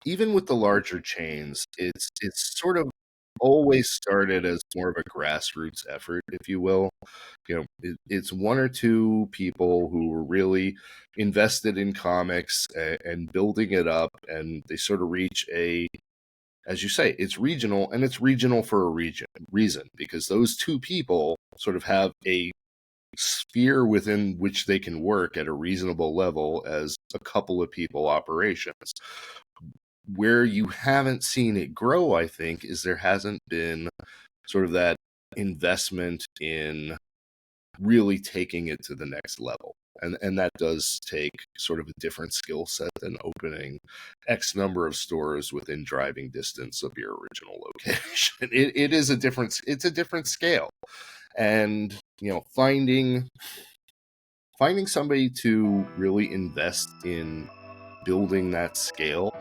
even with the larger chains, it's sort of always started as more of a grassroots effort, if you will. It's one or two people who were really invested in comics and building it up, and they sort of reach as you say, it's regional, and it's regional for a reason, because those two people sort of have a sphere within which they can work at a reasonable level as a couple of people operations. Where you haven't seen it grow, I think, is there hasn't been sort of that investment in really taking it to the next level. And that does take sort of a different skill set than opening X number of stores within driving distance of your original location. It's a different scale. And, finding somebody to really invest in building that scale.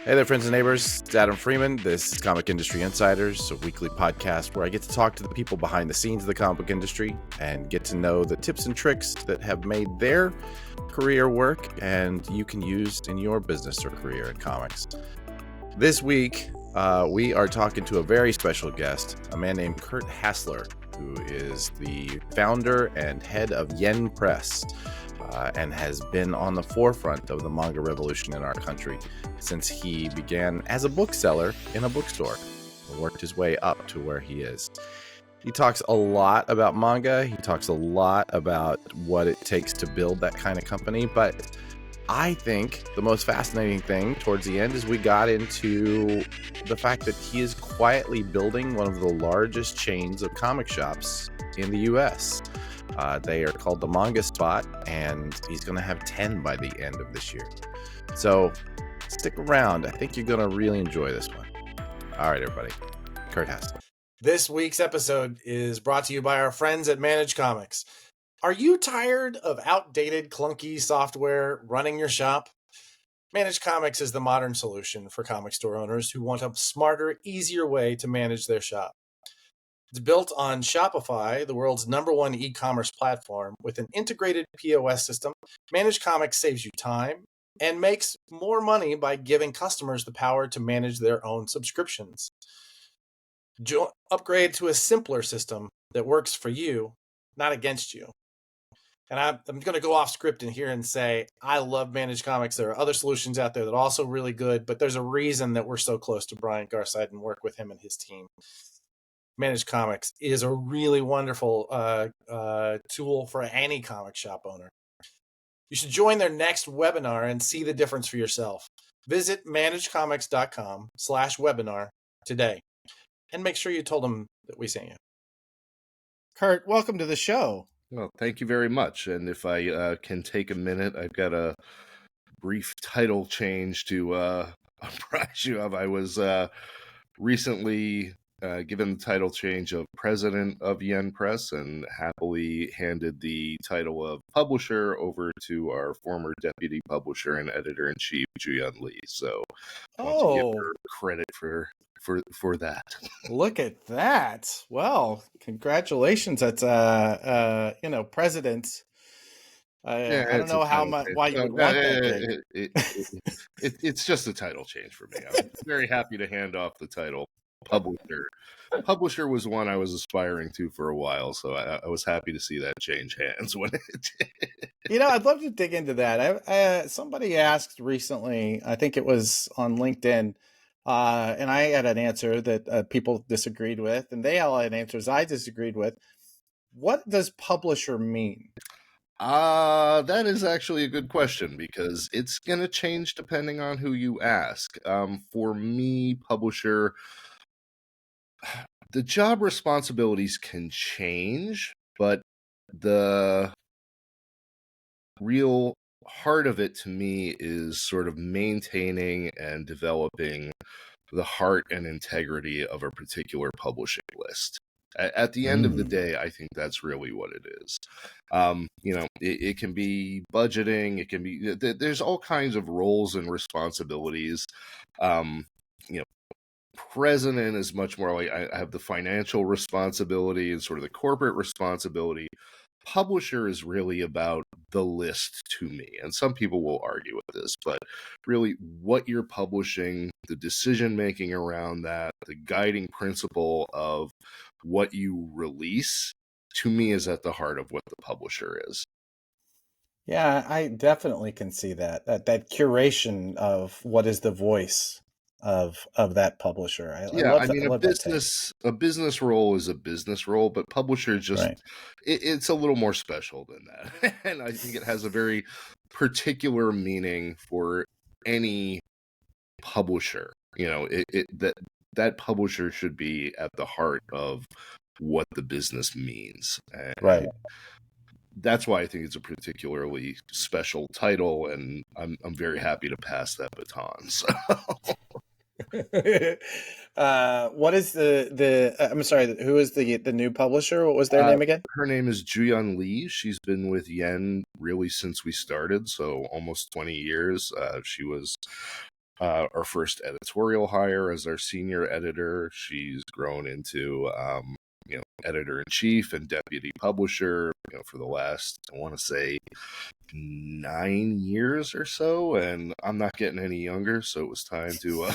Hey there, friends and neighbors. It's Adam Freeman. This is Comic Industry Insiders, a weekly podcast where I get to talk to the people behind the scenes of the comic book industry and get to know the tips and tricks that have made their career work and you can use in your business or career in comics. This week, we are talking to a very special guest, a man named Kurt Hassler, who is the founder and head of Yen Press. And has been on the forefront of the manga revolution in our country since he began as a bookseller in a bookstore and worked his way up to where he is. He talks a lot about manga. He talks a lot about what it takes to build that kind of company. But I think the most fascinating thing towards the end is we got into the fact that he is quietly building one of the largest chains of comic shops in the U.S. They are called the Manga Spot, and he's going to have 10 by the end of this year. So stick around. I think you're going to really enjoy this one. All right, everybody. Kurt Hassler. This week's episode is brought to you by our friends at Manage Comics. Are you tired of outdated, clunky software running your shop? Manage Comics is the modern solution for comic store owners who want a smarter, easier way to manage their shop. It's built on Shopify, the world's #1 e-commerce platform. With an integrated POS system, Manage Comics saves you time and makes more money by giving customers the power to manage their own subscriptions. Upgrade to a simpler system that works for you, not against you. And I'm going to go off script in here and say, I love Manage Comics. There are other solutions out there that are also really good, but there's a reason that we're so close to Brian Garside and work with him and his team. Manage Comics is a really wonderful tool for any comic shop owner. You should join their next webinar and see the difference for yourself. Visit managecomics.com/webinar today. And make sure you told them that we sent you. Kurt, welcome to the show. Well, thank you very much. And if I can take a minute, I've got a brief title change to apprise you of. I was recently given the title change of president of Yen Press and happily handed the title of publisher over to our former deputy publisher and editor-in-chief, Juyun Lee. So I want to give her credit for that. Look at that. Well, congratulations. That's president. I don't know why you would want that thing. It's just a title change for me. I'm very happy to hand off the title publisher. Publisher was one I was aspiring to for a while, so I was happy to see that change hands when it did. I'd love to dig into that. Somebody asked recently, I think it was on LinkedIn, and I had an answer that people disagreed with, and they all had answers I disagreed with. What does publisher mean? That is actually a good question because it's going to change depending on who you ask. For me, publisher, the job responsibilities can change, but the real heart of it to me is sort of maintaining and developing the heart and integrity of a particular publishing list. At the end of the day, I think that's really what it is. It can be budgeting. It can be, there's all kinds of roles and responsibilities. president is much more like I have the financial responsibility and sort of the corporate responsibility. Publisher is really about the list to me. And some people will argue with this, but really what you're publishing, the decision making around that, the guiding principle of what you release, to me is at the heart of what the publisher is. Yeah, I definitely can see that curation of what is the voice of that publisher. I Yeah, I love that. I mean, love that take. a business role is a business role, but publisher just Right. it's a little more special than that, and I think it has a very particular meaning for any publisher. You know, that publisher should be at the heart of what the business means, and Right. that's why I think it's a particularly special title, and I'm very happy to pass that baton. So. What is the I'm sorry, who is the new publisher? What was their name again? Her name is Juyun Lee. She's been with Yen really since we started, so almost 20 years. She was our first editorial hire as our senior editor. She's grown into editor in chief and deputy publisher, for the last, I want to say, 9 years or so, and I'm not getting any younger, so it was time to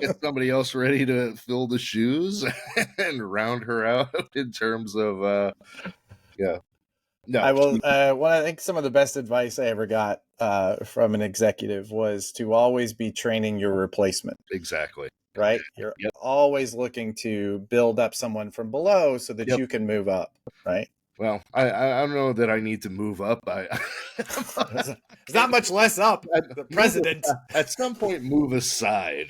get somebody else ready to fill the shoes and round her out in terms of yeah. No, I will. I think some of the best advice I ever got from an executive was to always be training your replacement. exactly. Right? You're Yep. always looking to build up someone from below so that Yep. you can move up. Right? Well, I don't know that I need to move up. There's not much less up. The president. At some point, move aside.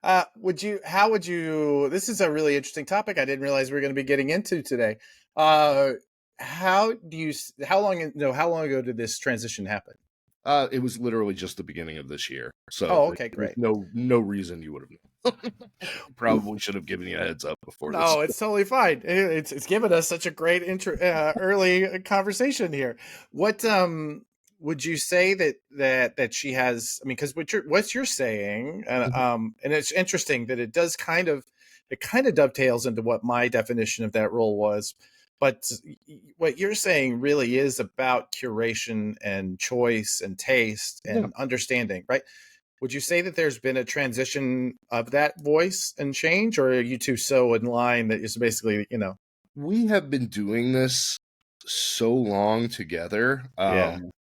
How would you, this is a really interesting topic I didn't realize we were going to be getting into today. How long ago did this transition happen? It was literally just the beginning of this year. So, okay, great. No reason you would have known. Probably should have given you a heads up before. No, it's totally fine. It's given us such a great early conversation here. What would you say that she has? I mean, because what you're saying, and it's interesting that it kind of dovetails into what my definition of that role was. But what you're saying really is about curation and choice and taste and understanding, right? Would you say that there's been a transition of that voice and change, or are you two so in line that it's basically, We have been doing this so long together, and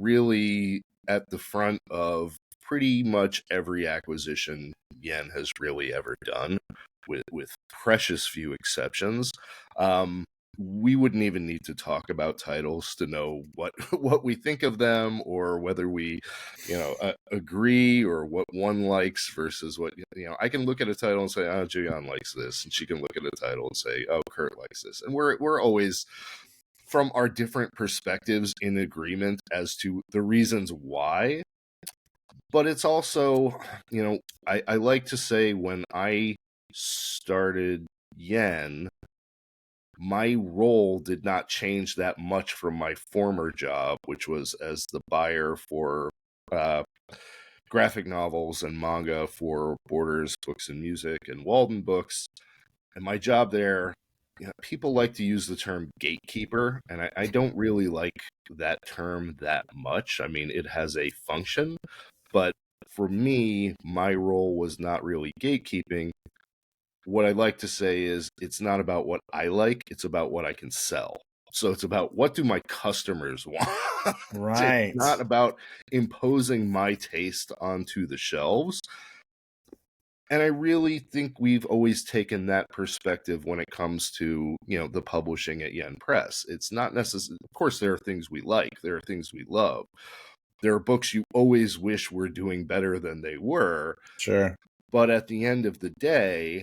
really at the front of pretty much every acquisition Yen has really ever done, with precious few exceptions. We wouldn't even need to talk about titles to know what we think of them, or whether we agree, or what one likes versus what I can look at a title and say, oh, Julian likes this, and she can look at a title and say, oh, Kurt likes this, and we're always, from our different perspectives, in agreement as to the reasons why. But it's also, I like to say, when I started Yen, my role did not change that much from my former job, which was as the buyer for graphic novels and manga for Borders Books and Music and Walden Books. And my job there, people like to use the term gatekeeper, and I don't really like that term that much. I mean, it has a function, but for me, my role was not really gatekeeping. What I like to say is, it's not about what I like, it's about what I can sell. So it's about, what do my customers want? Right. It's not about imposing my taste onto the shelves. And I really think we've always taken that perspective when it comes to, the publishing at Yen Press. It's not necessarily, of course, there are things we like, there are things we love. There are books you always wish were doing better than they were. Sure. But at the end of the day,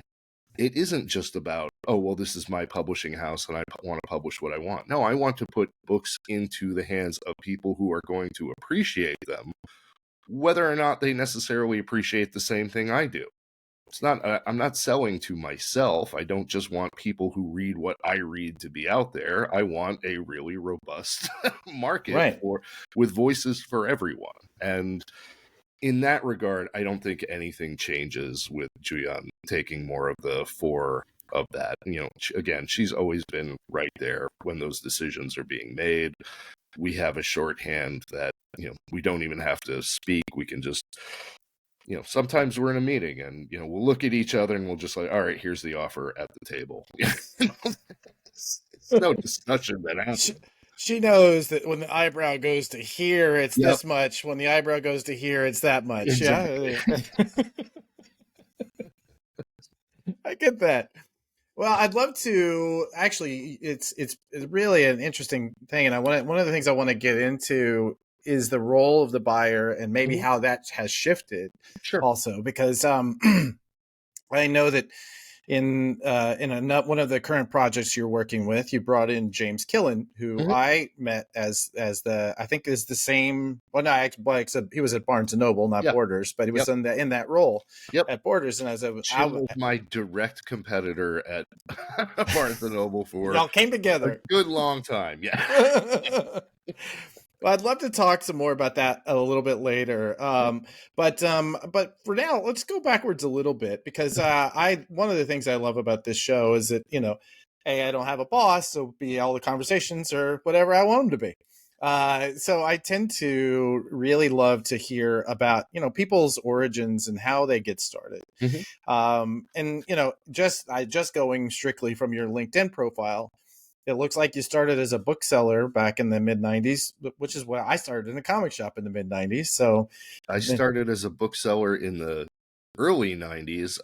it isn't just about, oh, well, this is my publishing house and I want to publish what I want. No, I want to put books into the hands of people who are going to appreciate them, whether or not they necessarily appreciate the same thing I do. it's not, I'm not selling to myself. I don't just want people who read what I read to be out there. I want a really robust market Right. with voices for everyone. And in that regard, I don't think anything changes with Juyeon taking more of the fore of that. Again, she's always been right there when those decisions are being made. We have a shorthand that, we don't even have to speak. We can just, sometimes we're in a meeting and, we'll look at each other and we'll just like, all right, here's the offer at the table. It's no discussion that happens. She knows that when the eyebrow goes to here, it's Yep. this much. When the eyebrow goes to here, it's that much. Exactly. Yeah. I get that. Well, I'd love to actually. It's really an interesting thing, and one of the things I want to get into is the role of the buyer and maybe how that has shifted. Sure. Also, because I know that in one of the current projects you're working with, you brought in James Killen, who I met as I think is the same. Well, no, except he was at Barnes and Noble, not Borders, but he was in that role at Borders. And I was my direct competitor at Barnes and Noble for y'all came together a good long time. Yeah. Well, I'd love to talk some more about that a little bit later. But for now, let's go backwards a little bit because one of the things I love about this show is that, hey, I don't have a boss, so be all the conversations or whatever I want them to be. So I tend to really love to hear about, people's origins and how they get started. And, just going strictly from your LinkedIn profile, it looks like you started as a bookseller back in the mid 90s, which is where I started in a comic shop in the mid 90s. So I started as a bookseller in the early 90s,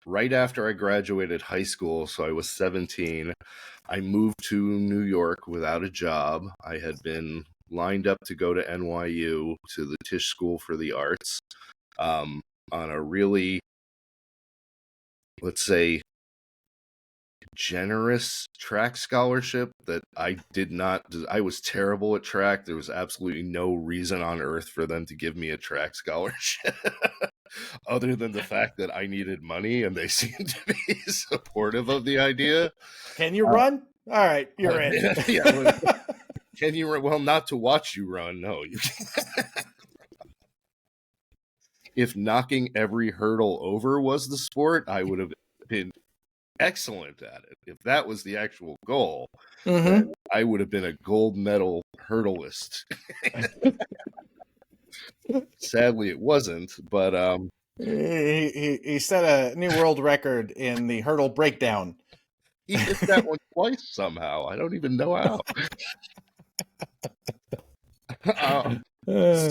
right after I graduated high school. So I was 17. I moved to New York without a job. I had been lined up to go to NYU, to the Tisch School for the Arts, on a really, let's say, generous track scholarship that I was terrible at track. There was absolutely no reason on earth for them to give me a track scholarship other than the fact that I needed money, and they seemed to be supportive of the idea. Can you run? All right, you're in. Yeah. Can you run? Well, not to watch you run. No, you can't. If knocking every hurdle over was the sport, I would have been excellent at it. If that was the actual goal, then I would have been a gold medal hurdleist. Sadly, it wasn't, but he set a new world record in the hurdle breakdown. He did that one twice somehow. I don't even know how.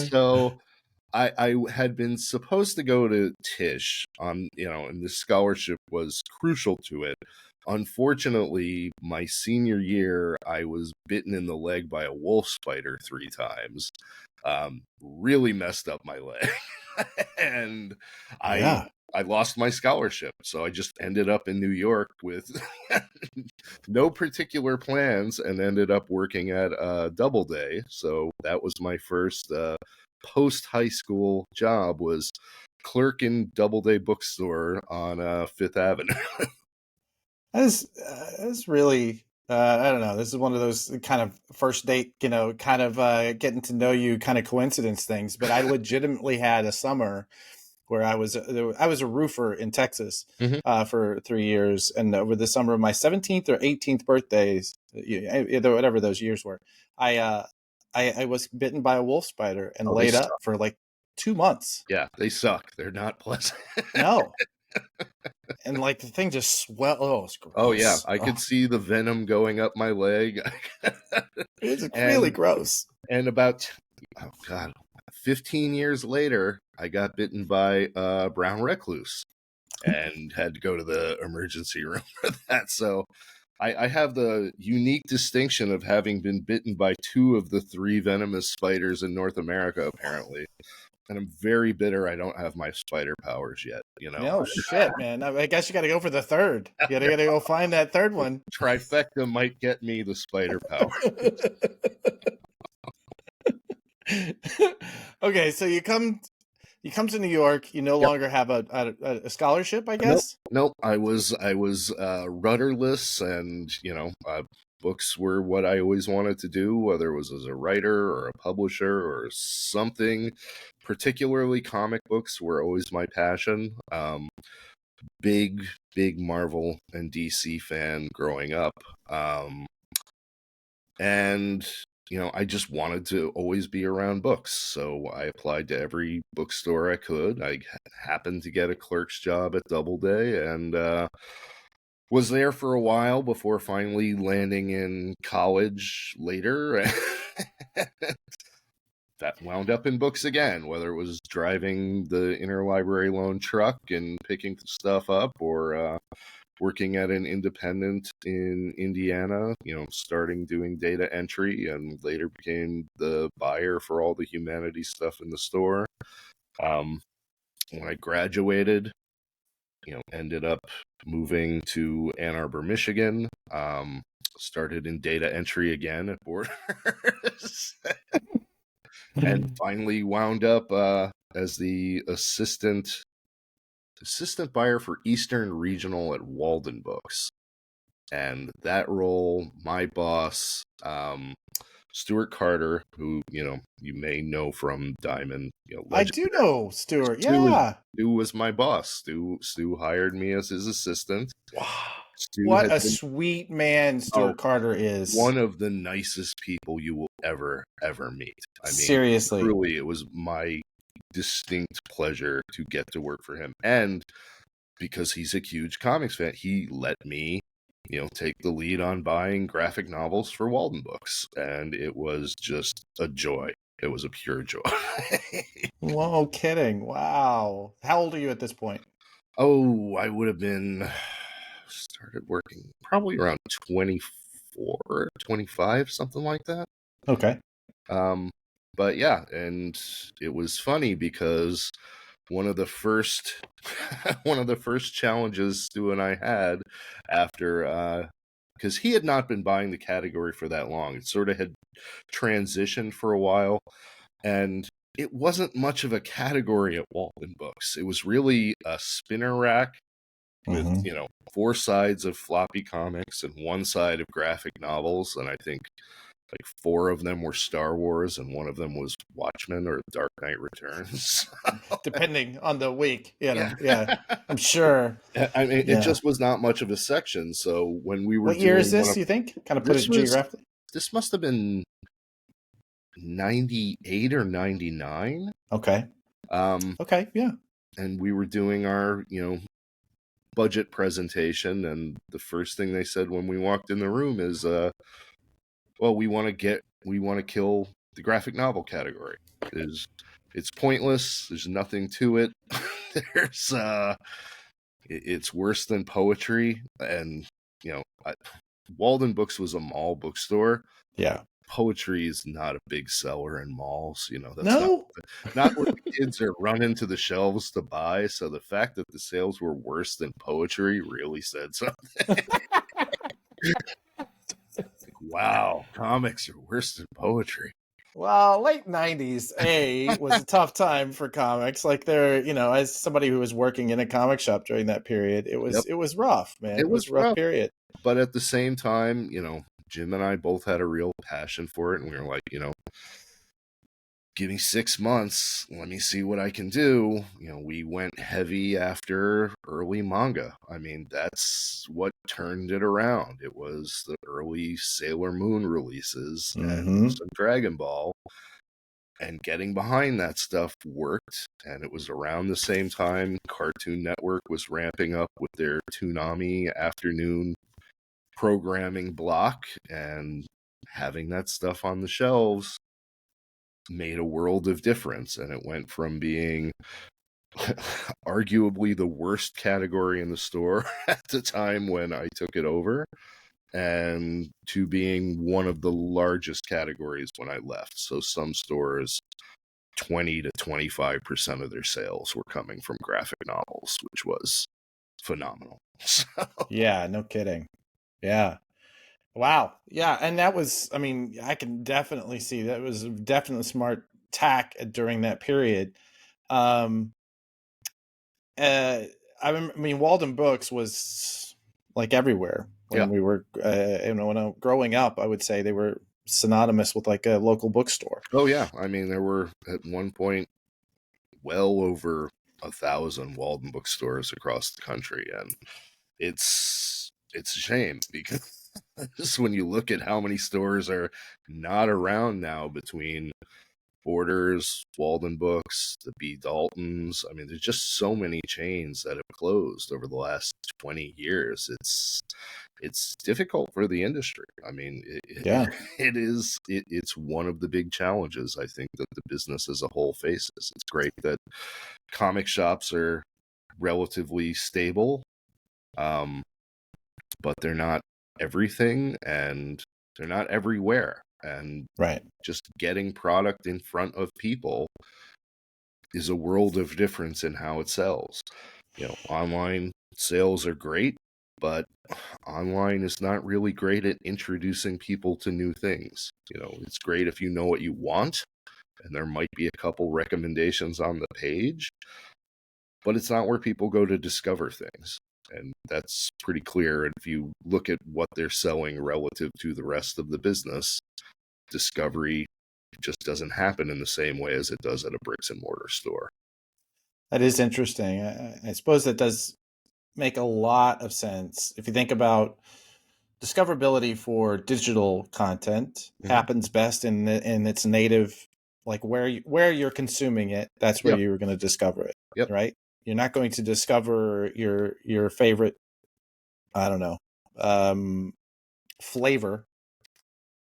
So I had been supposed to go to Tisch and the scholarship was crucial to it. Unfortunately, my senior year, I was bitten in the leg by a wolf spider 3 times. Really messed up my leg. And I lost my scholarship. So I just ended up in New York with no particular plans and ended up working at Doubleday. So that was my first post-high school job, was clerk in Doubleday bookstore on Fifth Avenue. That's really, I don't know. This is one of those kind of first date, kind of getting to know you kind of coincidence things. But I legitimately had a summer where I was a roofer in Texas for 3 years. And over the summer of my 17th or 18th birthdays, whatever those years were, I was bitten by a wolf spider and laid up for like 2 months. Yeah, they suck. They're not pleasant. No. And like the thing just swelled. Oh, it's gross. Oh yeah, I could see the venom going up my leg. It's really gross. And about 15 years later, I got bitten by a brown recluse and had to go to the emergency room for that. So I have the unique distinction of having been bitten by 2 of the 3 venomous spiders in North America, apparently. And I'm very bitter I don't have my spider powers yet, No shit, man. I guess you got to go for the 3rd. You got to go find that 3rd one. Trifecta might get me the spider power. Okay, so you come you come to New York, you no Yep. longer have a scholarship, I Nope, guess. nope. I was rudderless, and books were what I always wanted to do, whether it was as a writer or a publisher or something. Particularly, comic books were always my passion. Big, big Marvel and DC fan growing up, and I just wanted to always be around books. So I applied to every bookstore I could. I happened to get a clerk's job at Doubleday, and was there for a while before finally landing in college later. That wound up in books again, whether it was driving the interlibrary loan truck and picking stuff up, or working at an independent in Indiana, starting doing data entry, and later became the buyer for all the humanities stuff in the store. When I graduated, ended up moving to Ann Arbor, Michigan. Started in data entry again at Borders. And finally wound up as the assistant buyer for Eastern Regional at Walden Books. And that role, my boss, Stuart Carter, who you may know from Diamond, I do know Stuart. Stu was, Yeah. Stu was my boss. Stu hired me as his assistant. Wow. Stu What had a been sweet man Stuart Carter is. one of the nicest people you will ever meet. I mean, Seriously. truly, it was my distinct pleasure to get to work for him. And because he's a huge comics fan, he let me, take the lead on buying graphic novels for Walden Books. And it was just a joy. It was a pure joy. Whoa, kidding. Wow. How old are you at this point? Oh, I would have been started working probably around 24, 25, something like that. Okay. But yeah, and it was funny because one of the first challenges Stu and I had after because he had not been buying the category for that long. It sort of had transitioned for a while, and it wasn't much of a category at Walden Books. It was really a spinner rack with, 4 sides of floppy comics and 1 side of graphic novels, and I think like 4 of them were Star Wars and 1 of them was Watchmen or Dark Knight Returns. Depending on the week, Yeah. I'm sure. I mean, it just was not much of a section. So when we were What year is doing this, you think? Kind of put it geographically? This must have been 98 or 99. Okay. Okay, yeah. And we were doing our, budget presentation, and the first thing they said when we walked in the room is, well, we want to kill the graphic novel category. It's pointless. There's nothing to it. It's worse than poetry. And, Walden Books was a mall bookstore. Yeah. Poetry is not a big seller in malls. That's No. not what the kids are running to the shelves to buy. So the fact that the sales were worse than poetry really said something. Wow, comics are worse than poetry. Well, late 90s was a tough time for comics. Like as somebody who was working in a comic shop during that period, it was rough, man. It was a rough period. But at the same time, Jim and I both had a real passion for it, and we were like, give me 6 months, let me see what I can do. We went heavy after early manga. I mean, that's what turned it around. It was the early Sailor Moon releases and some Dragon Ball, and getting behind that stuff worked. And it was around the same time Cartoon Network was ramping up with their Toonami afternoon programming block, and having that stuff on the shelves made a world of difference. And it went from being arguably the worst category in the store at the time when I took it over, and to being one of the largest categories when I left. So some stores, 20 to 25% of their sales were coming from graphic novels, which was phenomenal. Yeah, no kidding. Yeah. Wow. Yeah. And that was, I can definitely see that was definitely smart tack during that period. Um, uh, I mean, Walden Books was like everywhere Yeah. when we were, when I, growing up. I would say they were synonymous with like a local bookstore. Oh yeah. I mean, there were at one point well over 1,000 Walden bookstores across the country, and it's a shame because just when you look at how many stores are not around now between Borders, Walden Books, the B. Daltons. I mean, there's just so many chains that have closed over the last 20 years. It's difficult for the industry. I mean, Yeah. it's one of the big challenges I think that the business as a whole faces. It's great that comic shops are relatively stable, but they're not everything and they're not everywhere. And Right. just getting product in front of people is a world of difference in how it sells. You know, online sales are great, but online is not really great at introducing people to new things. You know, it's great if you know what you want, and there might be a couple recommendations on the page, but it's not where people go to discover things. And that's pretty clear. And if you look at what they're selling relative to the rest of the business, discovery just doesn't happen in the same way as it does at a bricks and mortar store. That is interesting. I suppose that does make a lot of sense. If you think about discoverability for digital content, happens best in its native, like where you're consuming it. That's where Yep. you're going to discover it. Yep. Right. You're not going to discover your favorite, I don't know, flavor,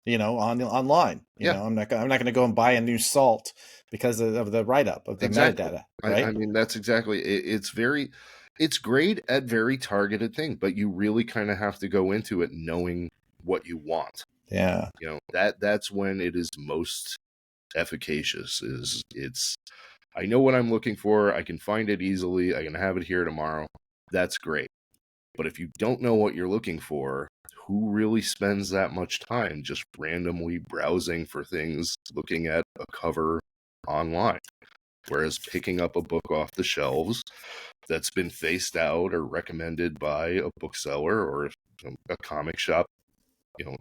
online. Yeah. I'm not going to go and buy a new salt because of the write up of the Exactly. metadata. Right. I mean, that's exactly it. It's great at very targeted thing, but you really kind of have to go into it knowing what you want. Yeah. You know, that's when it is most efficacious. I know what I'm looking for. I can find it easily. I can have it here tomorrow. That's great. But if you don't know what you're looking for, who really spends that much time just randomly browsing for things, looking at a cover online? Whereas picking up a book off the shelves that's been faced out or recommended by a bookseller or a comic shop,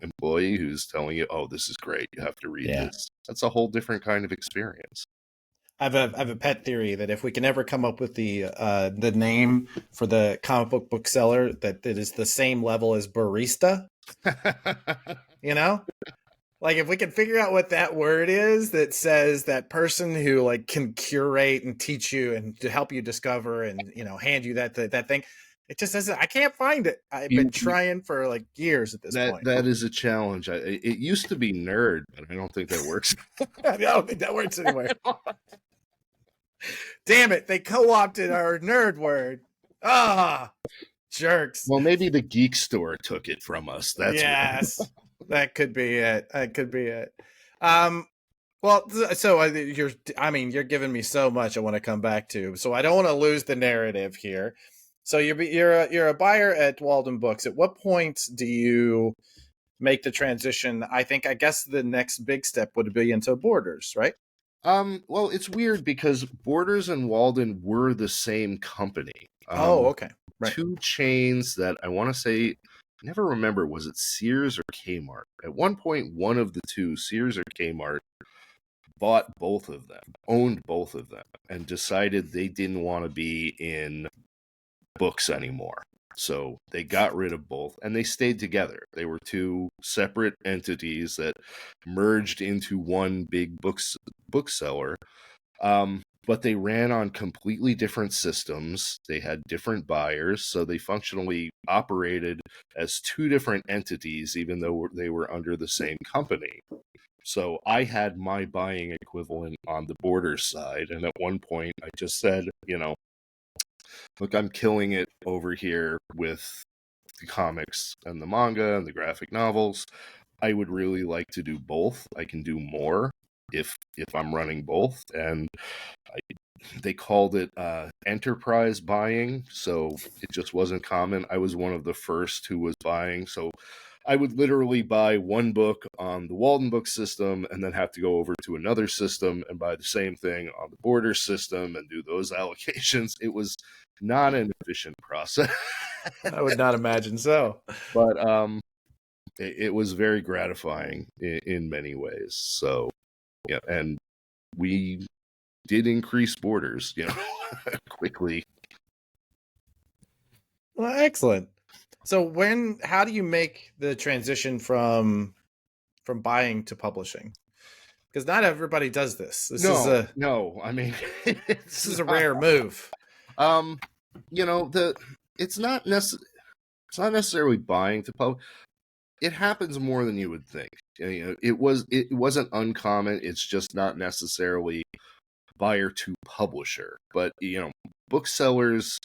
employee who's telling you, "Oh, this is great. You have to read this." That's a whole different kind of experience. I have a pet theory that if we can ever come up with the name for the comic book bookseller that is the same level as barista, like if we can figure out what that word is that says that person who like can curate and teach you and to help you discover and hand you that thing. It just doesn't. I can't find it. I've been trying for like years at this point. That is a challenge. It used to be nerd, but I don't think that works. I don't think that works anywhere. Damn it! They co-opted our nerd word. Jerks. Well, maybe the geek store took it from us. Yes, that could be it. That could be it. Well, so you're giving me so much I want to come back to. So I don't want to lose the narrative here. So you're a buyer at Walden Books. At what point do you make the transition? I guess the next big step would be into Borders, right? Well, it's weird because Borders and Walden were the same company. Okay. Right. Two chains that I want to say, I never remember, was it Sears or Kmart? At one point, one of the two, Sears or Kmart, bought both of them, owned both of them, and decided they didn't want to be in books anymore. So they got rid of both, and they stayed together. They were two separate entities that merged into one big bookseller. But they ran on completely different systems. They had different buyers, so they functionally operated as two different entities, even though they were under the same company. So I had my buying equivalent on the Borders side, and at one point I just said, look, I'm killing it over here with the comics and the manga and the graphic novels. I would really like to do both. I can do more if I'm running both. And they called it enterprise buying, so it just wasn't common. I was one of the first who was buying, so I would literally buy one book on the Walden book system and then have to go over to another system and buy the same thing on the Border system and do those allocations. It was not an efficient process. I would not imagine so. But it was very gratifying in many ways. So, yeah, and we did increase borders, quickly. Well, excellent. So how do you make the transition from buying to publishing? Because not everybody does this. No. I mean, this is a rare move. It's not necessarily buying to publish. It happens more than you would think. It wasn't uncommon. It's just not necessarily buyer to publisher. But booksellers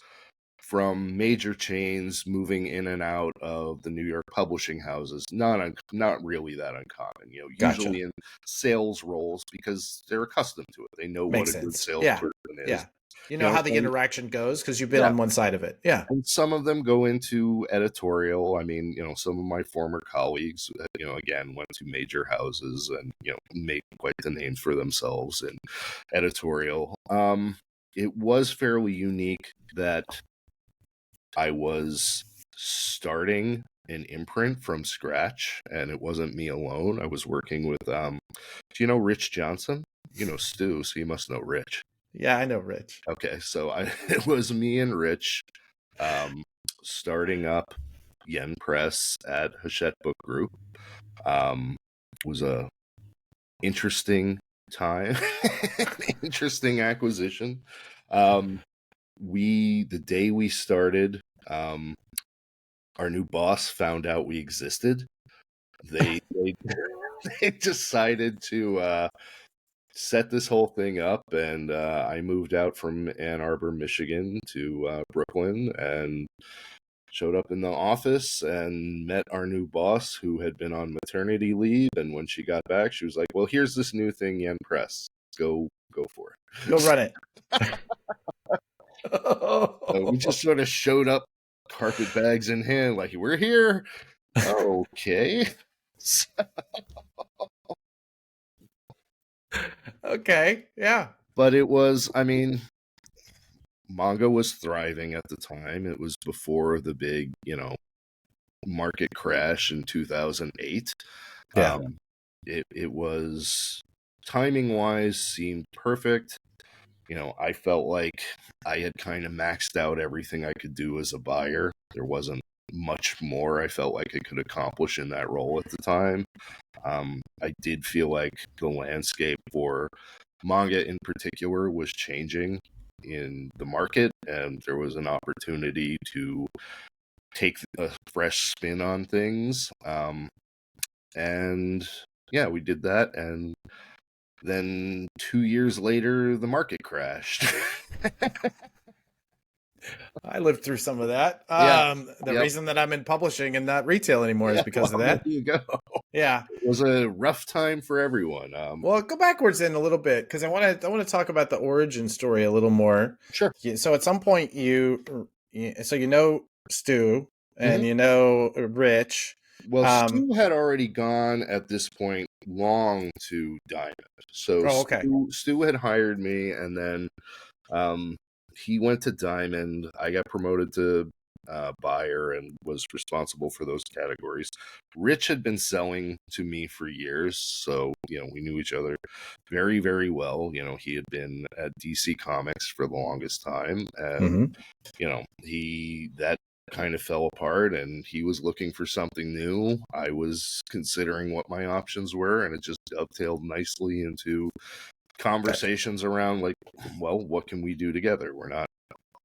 from major chains moving in and out of the New York publishing houses, not really that uncommon. Gotcha. Usually in sales roles because they're accustomed to it. They know Makes what a good sense. salesperson is. Yeah. You know how the interaction goes because you've been Yeah. on one side of it. Yeah. And some of them go into editorial. I mean, some of my former colleagues, again, went to major houses and, made quite the names for themselves in editorial. It was fairly unique that I was starting an imprint from scratch, and it wasn't me alone. I was working with, do you know Rich Johnson? You know Stu, so you must know Rich. Yeah, I know Rich. Okay, so it was me and Rich starting up Yen Press at Hachette Book Group. Was a interesting time, interesting acquisition. The day we started, our new boss found out we existed. They decided to set this whole thing up, and I moved out from Ann Arbor, Michigan to Brooklyn and showed up in the office and met our new boss who had been on maternity leave. And when she got back, she was like, well, here's this new thing, Yen Press. Go for it. Go run it. So we just sort of showed up, carpet bags in hand, like, we're here. Okay. Okay, yeah. But it was, I mean, manga was thriving at the time. It was before the big, market crash in 2008. Yeah. It was, timing-wise, seemed perfect. I felt like I had kind of maxed out everything I could do as a buyer. There wasn't much more I felt like I could accomplish in that role at the time. I did feel like the landscape for manga in particular was changing in the market, and there was an opportunity to take a fresh spin on things. And yeah, we did that, and then 2 years later, the market crashed. I lived through some of that. Yeah. The reason that I'm in publishing and not retail anymore is because of that. There you go. Yeah. It was a rough time for everyone. Well, go backwards in a little bit because I want to talk about the origin story a little more. Sure. So at some point you Stu and Rich. Well, Stu had already gone at this point long to Diamond. So okay. Stu had hired me, and then he went to Diamond. I got promoted to buyer and was responsible for those categories. Rich had been selling to me for years, so we knew each other very, very well. He had been at DC Comics for the longest time, and that kind of fell apart, and he was looking for something new. I was considering what my options were, and it just dovetailed nicely into conversations around, like, well, what can we do together? We're not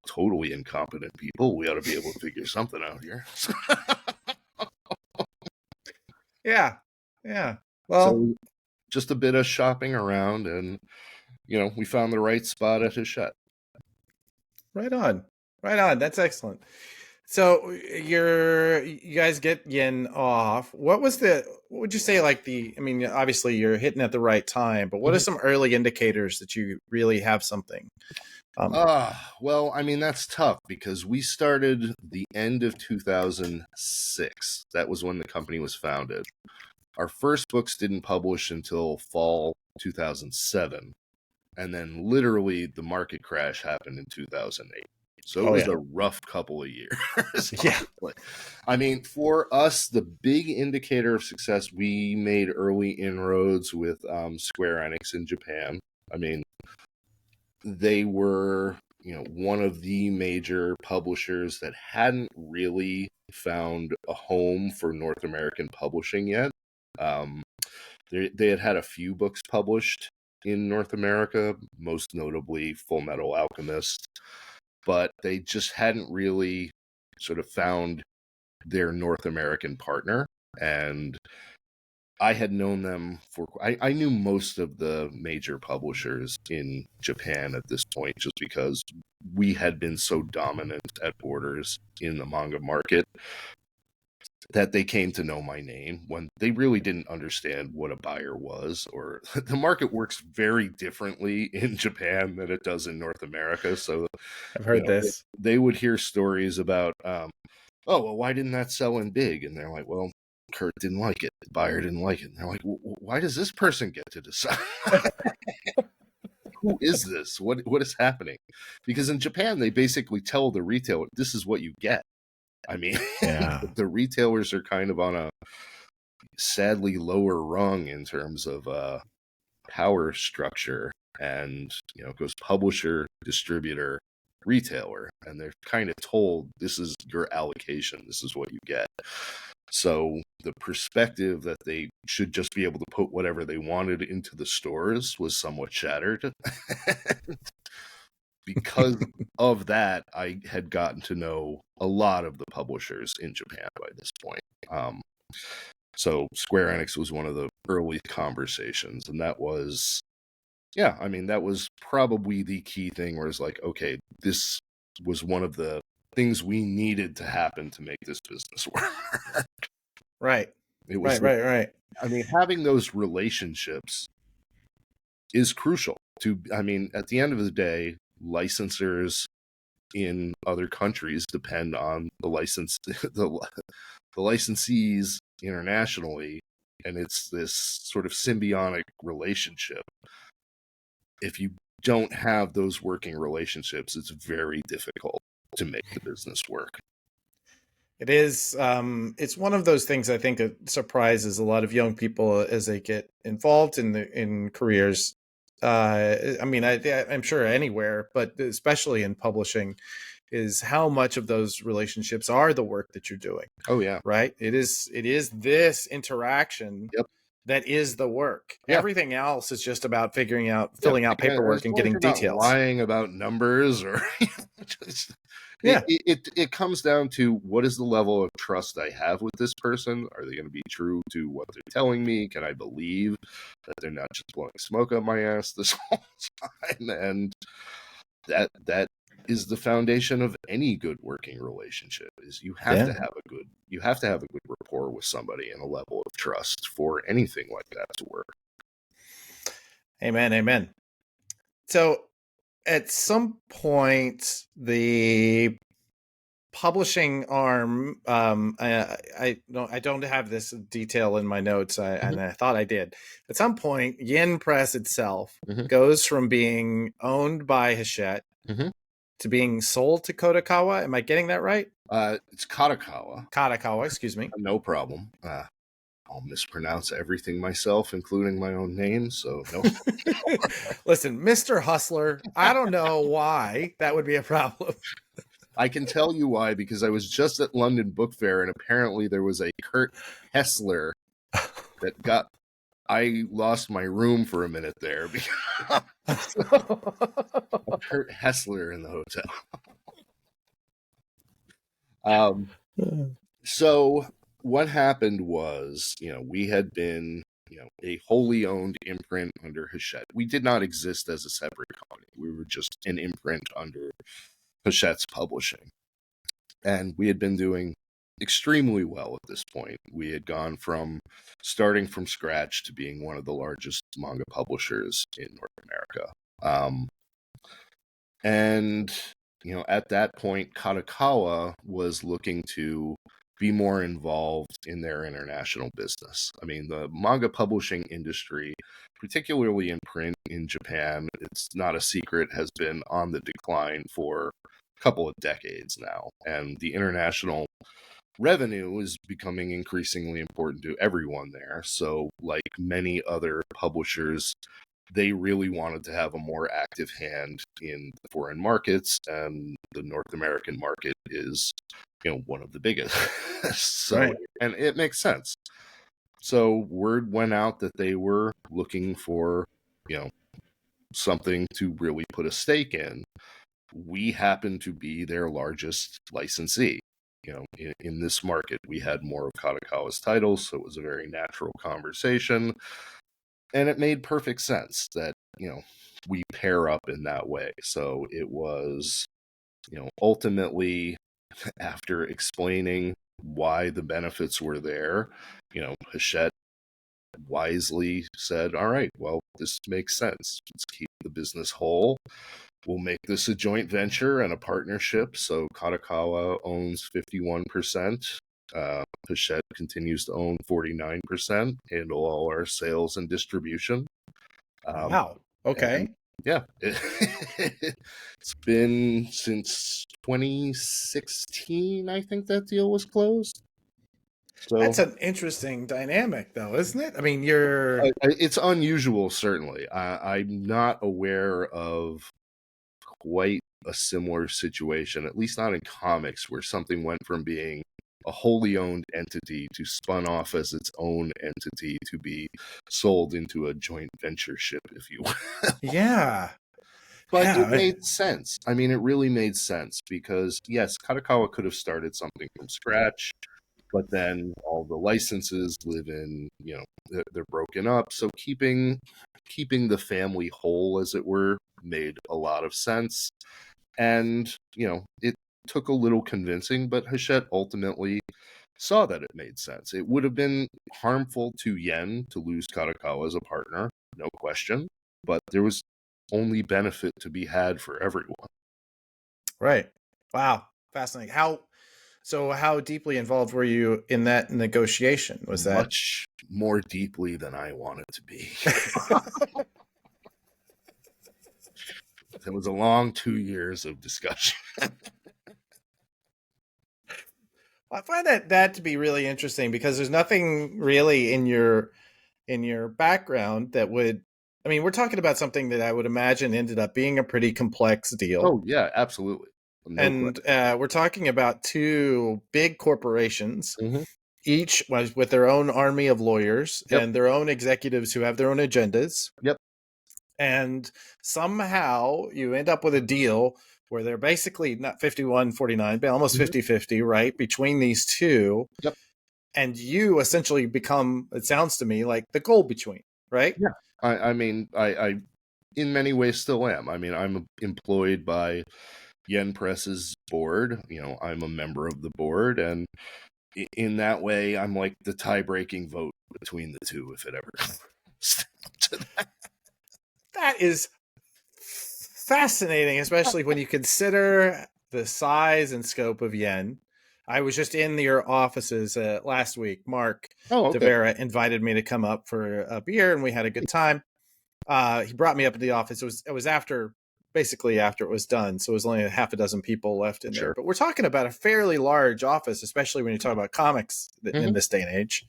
totally incompetent people. We ought to be able to figure something out here. Yeah. Well, so just a bit of shopping around, and we found the right spot at Hachette. Right on. That's excellent. So you guys get Yen off. What would you say, obviously you're hitting at the right time, but what are some early indicators that you really have something? Well, I mean, that's tough because we started the end of 2006. That was when the company was founded. Our first books didn't publish until fall 2007. And then literally the market crash happened in 2008. So it Oh was yeah, a rough couple of years. yeah. I mean, for us, the big indicator of success, we made early inroads with Square Enix in Japan. I mean, they were, one of the major publishers that hadn't really found a home for North American publishing yet. Um, they had had a few books published in North America, most notably Full Metal Alchemist, but they just hadn't really sort of found their North American partner. And I had known them I knew most of the major publishers in Japan at this point, just because we had been so dominant at Borders in the manga market that they came to know my name when they really didn't understand what a buyer was, or the market works very differently in Japan than it does in North America. So, I've heard they, this. they would hear stories about, oh, well, why didn't that sell in big? And they're like, well, Kurt didn't like it. The buyer didn't like it. And they're like, why does this person get to decide? Who is this? What is happening? Because in Japan, they basically tell the retailer, this is what you get. I mean, Yeah. the retailers are kind of on a sadly lower rung in terms of power structure, and it goes publisher, distributor, retailer, and they're kind of told this is your allocation, this is what you get. So the perspective that they should just be able to put whatever they wanted into the stores was somewhat shattered. Because of that, I had gotten to know a lot of the publishers in Japan by this point. So Square Enix was one of the early conversations, and that was, that was probably the key thing where it's like, okay, this was one of the things we needed to happen to make this business work. Right. It was Right. I mean, having those relationships is crucial to, at the end of the day, licensors in other countries depend on the licensees internationally, and it's this sort of symbiotic relationship. If you don't have those working relationships, it's very difficult to make the business work. It is. It's one of those things I think that surprises a lot of young people as they get involved in careers. I'm sure anywhere, but especially in publishing, is how much of those relationships are the work that you're doing. Oh yeah, right. It is this interaction. Yep. That is the work. Yeah. Everything else is just about filling out paperwork and getting details. Lying about numbers or it comes down to what is the level of trust I have with this person? Are they going to be true to what they're telling me? Can I believe that they're not just blowing smoke up my ass this whole time? And that is the foundation of any good working relationship. Is you have to have a good rapport with somebody and a level of trust for anything like that to work. Amen. So at some point, the publishing arm, I don't have this detail in my notes, and I thought I did. At some point, Yin Press itself goes from being owned by Hachette to being sold to Kadokawa. Am I getting that right? It's Kadokawa. Kadokawa, excuse me. No problem. I'll mispronounce everything myself, including my own name, so no. Listen, Mr. Hustler, I don't know why that would be a problem. I can tell you why, because I was just at London Book Fair, and apparently there was a Kurt Hessler that I lost my room for a minute there because Kurt Hessler in the hotel. So what happened was, we had been, a wholly owned imprint under Hachette. We did not exist as a separate company. We were just an imprint under Hachette's publishing. And we had been doing extremely well at this point. We had gone from starting from scratch to being one of the largest manga publishers in North America. And, at that point, Kadokawa was looking to be more involved in their international business. I mean, the manga publishing industry, particularly in print in Japan, it's not a secret, has been on the decline for a couple of decades now. And the international revenue is becoming increasingly important to everyone there. So, like many other publishers, they really wanted to have a more active hand in the foreign markets, and the North American market is, one of the biggest. So, Right. and it makes sense. So word went out that they were looking for, something to really put a stake in. We happen to be their largest licensee. In this market, we had more of Kadokawa's titles, so it was a very natural conversation. And it made perfect sense that, we pair up in that way. So it was, ultimately, after explaining why the benefits were there, Hachette wisely said, all right, well, this makes sense. Let's keep the business whole. We'll make this a joint venture and a partnership. So Kadokawa owns 51%. Hachette continues to own 49%, handle all our sales and distribution. Wow. Okay. Yeah, it's been since 2016, I think that deal was closed. So That's an interesting dynamic, though, isn't it? I mean, you're it's unusual, certainly. I'm not aware of quite a similar situation, at least not in comics, where something went from being a wholly owned entity to spun off as its own entity to be sold into a joint venture ship, if you will. yeah. But it Yeah. made sense. I mean, it really made sense because, yes, Kadokawa could have started something from scratch, but then all the licenses live in, they're broken up. So keeping the family whole, as it were, made a lot of sense. And, it took a little convincing, but Hachette ultimately saw that it made sense. It would have been harmful to Yen to lose Kadokawa as a partner, no question, but there was only benefit to be had for everyone. Right. Wow. Fascinating. How deeply involved were you in that negotiation? Was that Much more deeply than I wanted to be. It was a long 2 years of discussion. I find that to be really interesting because there's nothing really in your background that would. I mean, we're talking about something that I would imagine ended up being a pretty complex deal. Oh, yeah, absolutely. No And we're talking about two big corporations, Mhm. each was with their own army of lawyers Yep. and their own executives who have their own agendas. Yep. And somehow you end up with a deal where they're basically not 51-49, but almost Mhm. 50-50, right, between these two. Yep. And you essentially become, it sounds to me, like the go-between, right? Yeah. I mean, I in many ways still am. I mean, I'm employed by Yen Press's board. I'm a member of the board, and in that way, I'm like the tie-breaking vote between the two, if it ever comes to that. That is fascinating, especially when you consider the size and scope of Yen. I was just in your offices last week. Mark Oh, okay. DeVera invited me to come up for a beer, and we had a good time. He brought me up to the office. It was basically after it was done, so it was only a half a dozen people left in there. Sure. But we're talking about a fairly large office, especially when you talk about comics in this day and age.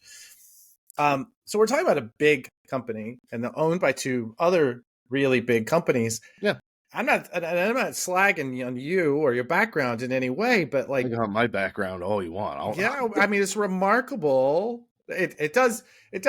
So we're talking about a big company, and they're owned by two other really big companies. Yeah. I'm not slagging on you or your background in any way, but like, You can have my background all you want. yeah, I mean, it's remarkable. It does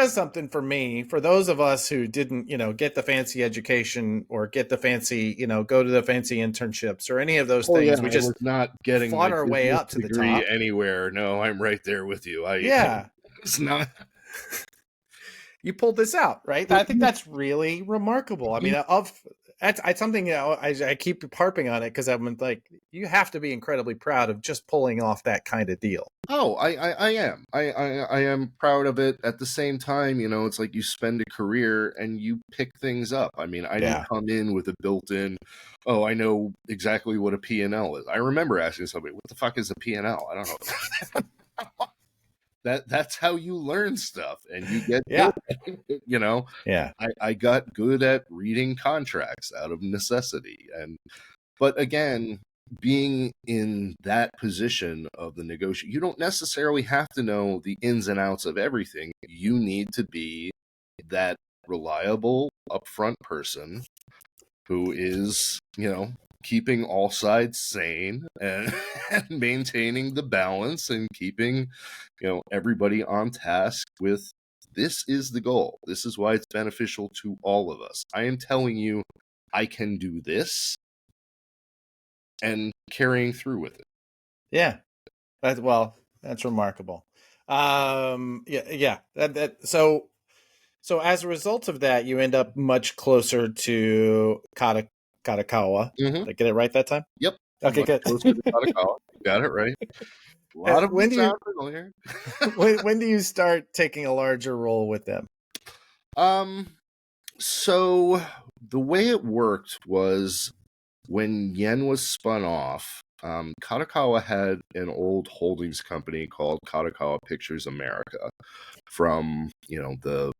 something for me. For those of us who didn't, get the fancy education or get the fancy, go to the fancy internships or any of those things, we I just was not getting fought my our way business up to the degree top. anywhere. No, I'm right there with you. Yeah, It's not. you pulled this out, right? I think that's really remarkable. I mean, that's something I keep harping on it because I'm like, you have to be incredibly proud of just pulling off that kind of deal. Oh, I am. I am proud of it. At the same time, it's like you spend a career and you pick things up. I mean, I didn't Yeah. come in with a built-in, oh, I know exactly what a P&L is. I remember asking somebody, what the fuck is a P&L? I don't know. That's how you learn stuff and you get good. Yeah. Yeah. I got good at reading contracts out of necessity. But again, being in that position of the negotiation, you don't necessarily have to know the ins and outs of everything. You need to be that reliable, upfront person who is, keeping all sides sane and, and maintaining the balance and keeping, everybody on task with this is the goal. This is why it's beneficial to all of us. I am telling you, I can do this and carrying through with it. Yeah. That's remarkable. Yeah. So as a result of that, you end up much closer to Kadokawa. Mm-hmm. Did I get it right that time? Yep. Okay, Much good. closer to Kadokawa. You got it right. A lot of them When do you sound familiar. when do you start taking a larger role with them? So the way it worked was when Yen was spun off, Kadokawa had an old holdings company called Kadokawa Pictures America from, the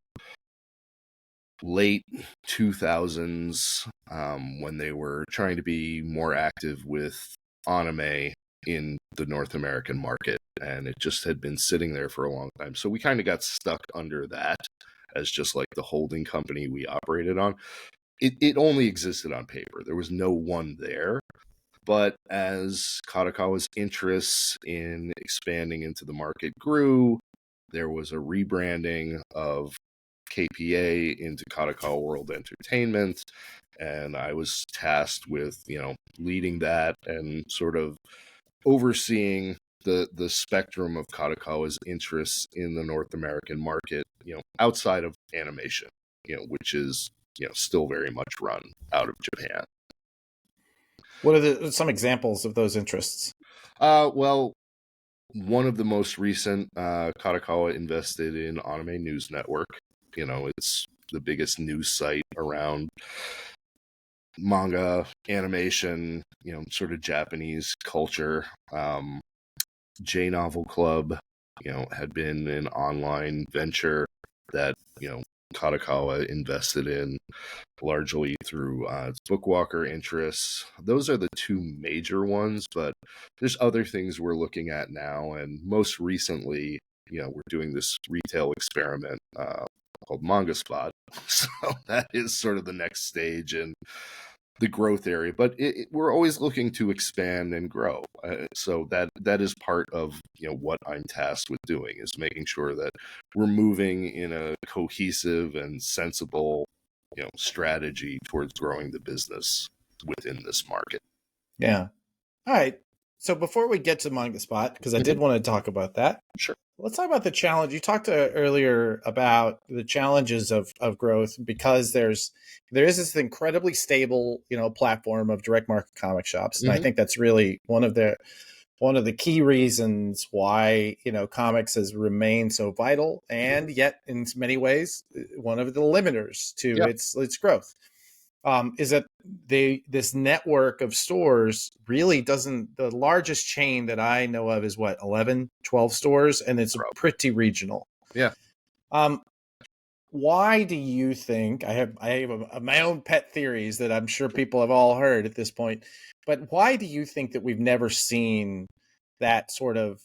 late 2000s, when they were trying to be more active with anime in the North American market, and it just had been sitting there for a long time. So we kind of got stuck under that as just like the holding company we operated on. It only existed on paper. There was no one there. But as Kadokawa's interests in expanding into the market grew, there was a rebranding of KPA into Kadokawa World Entertainment, and I was tasked with, leading that and sort of overseeing the spectrum of Kadokawa's interests in the North American market, outside of animation, which is, still very much run out of Japan. What are some examples of those interests? Well, one of the most recent, Kadokawa invested in Anime News Network. It's the biggest news site around manga, animation, sort of Japanese culture. J Novel Club, had been an online venture that, Kadokawa invested in largely through its Bookwalker interests. Those are the two major ones, but there's other things we're looking at now. And most recently, we're doing this retail experiment called Manga Spot. So that is sort of the next stage in the growth area, but we're always looking to expand and grow. So that is part of what I'm tasked with doing, is making sure that we're moving in a cohesive and sensible strategy towards growing the business within this market. Yeah. All right. So before we get to Manga Spot, because I did want to talk about that. Sure. Let's talk about the challenge. You talked earlier about the challenges of growth, because there is this incredibly stable, platform of direct market comic shops. And I think that's really one of the key reasons why, comics has remained so vital, and yet in many ways one of the limiters to its growth. Is that this network of stores really doesn't, the largest chain that I know of is 11, 12 stores, and it's pretty regional. Yeah. Why do you think, I have my own pet theories that I'm sure people have all heard at this point, but why do you think that we've never seen that sort of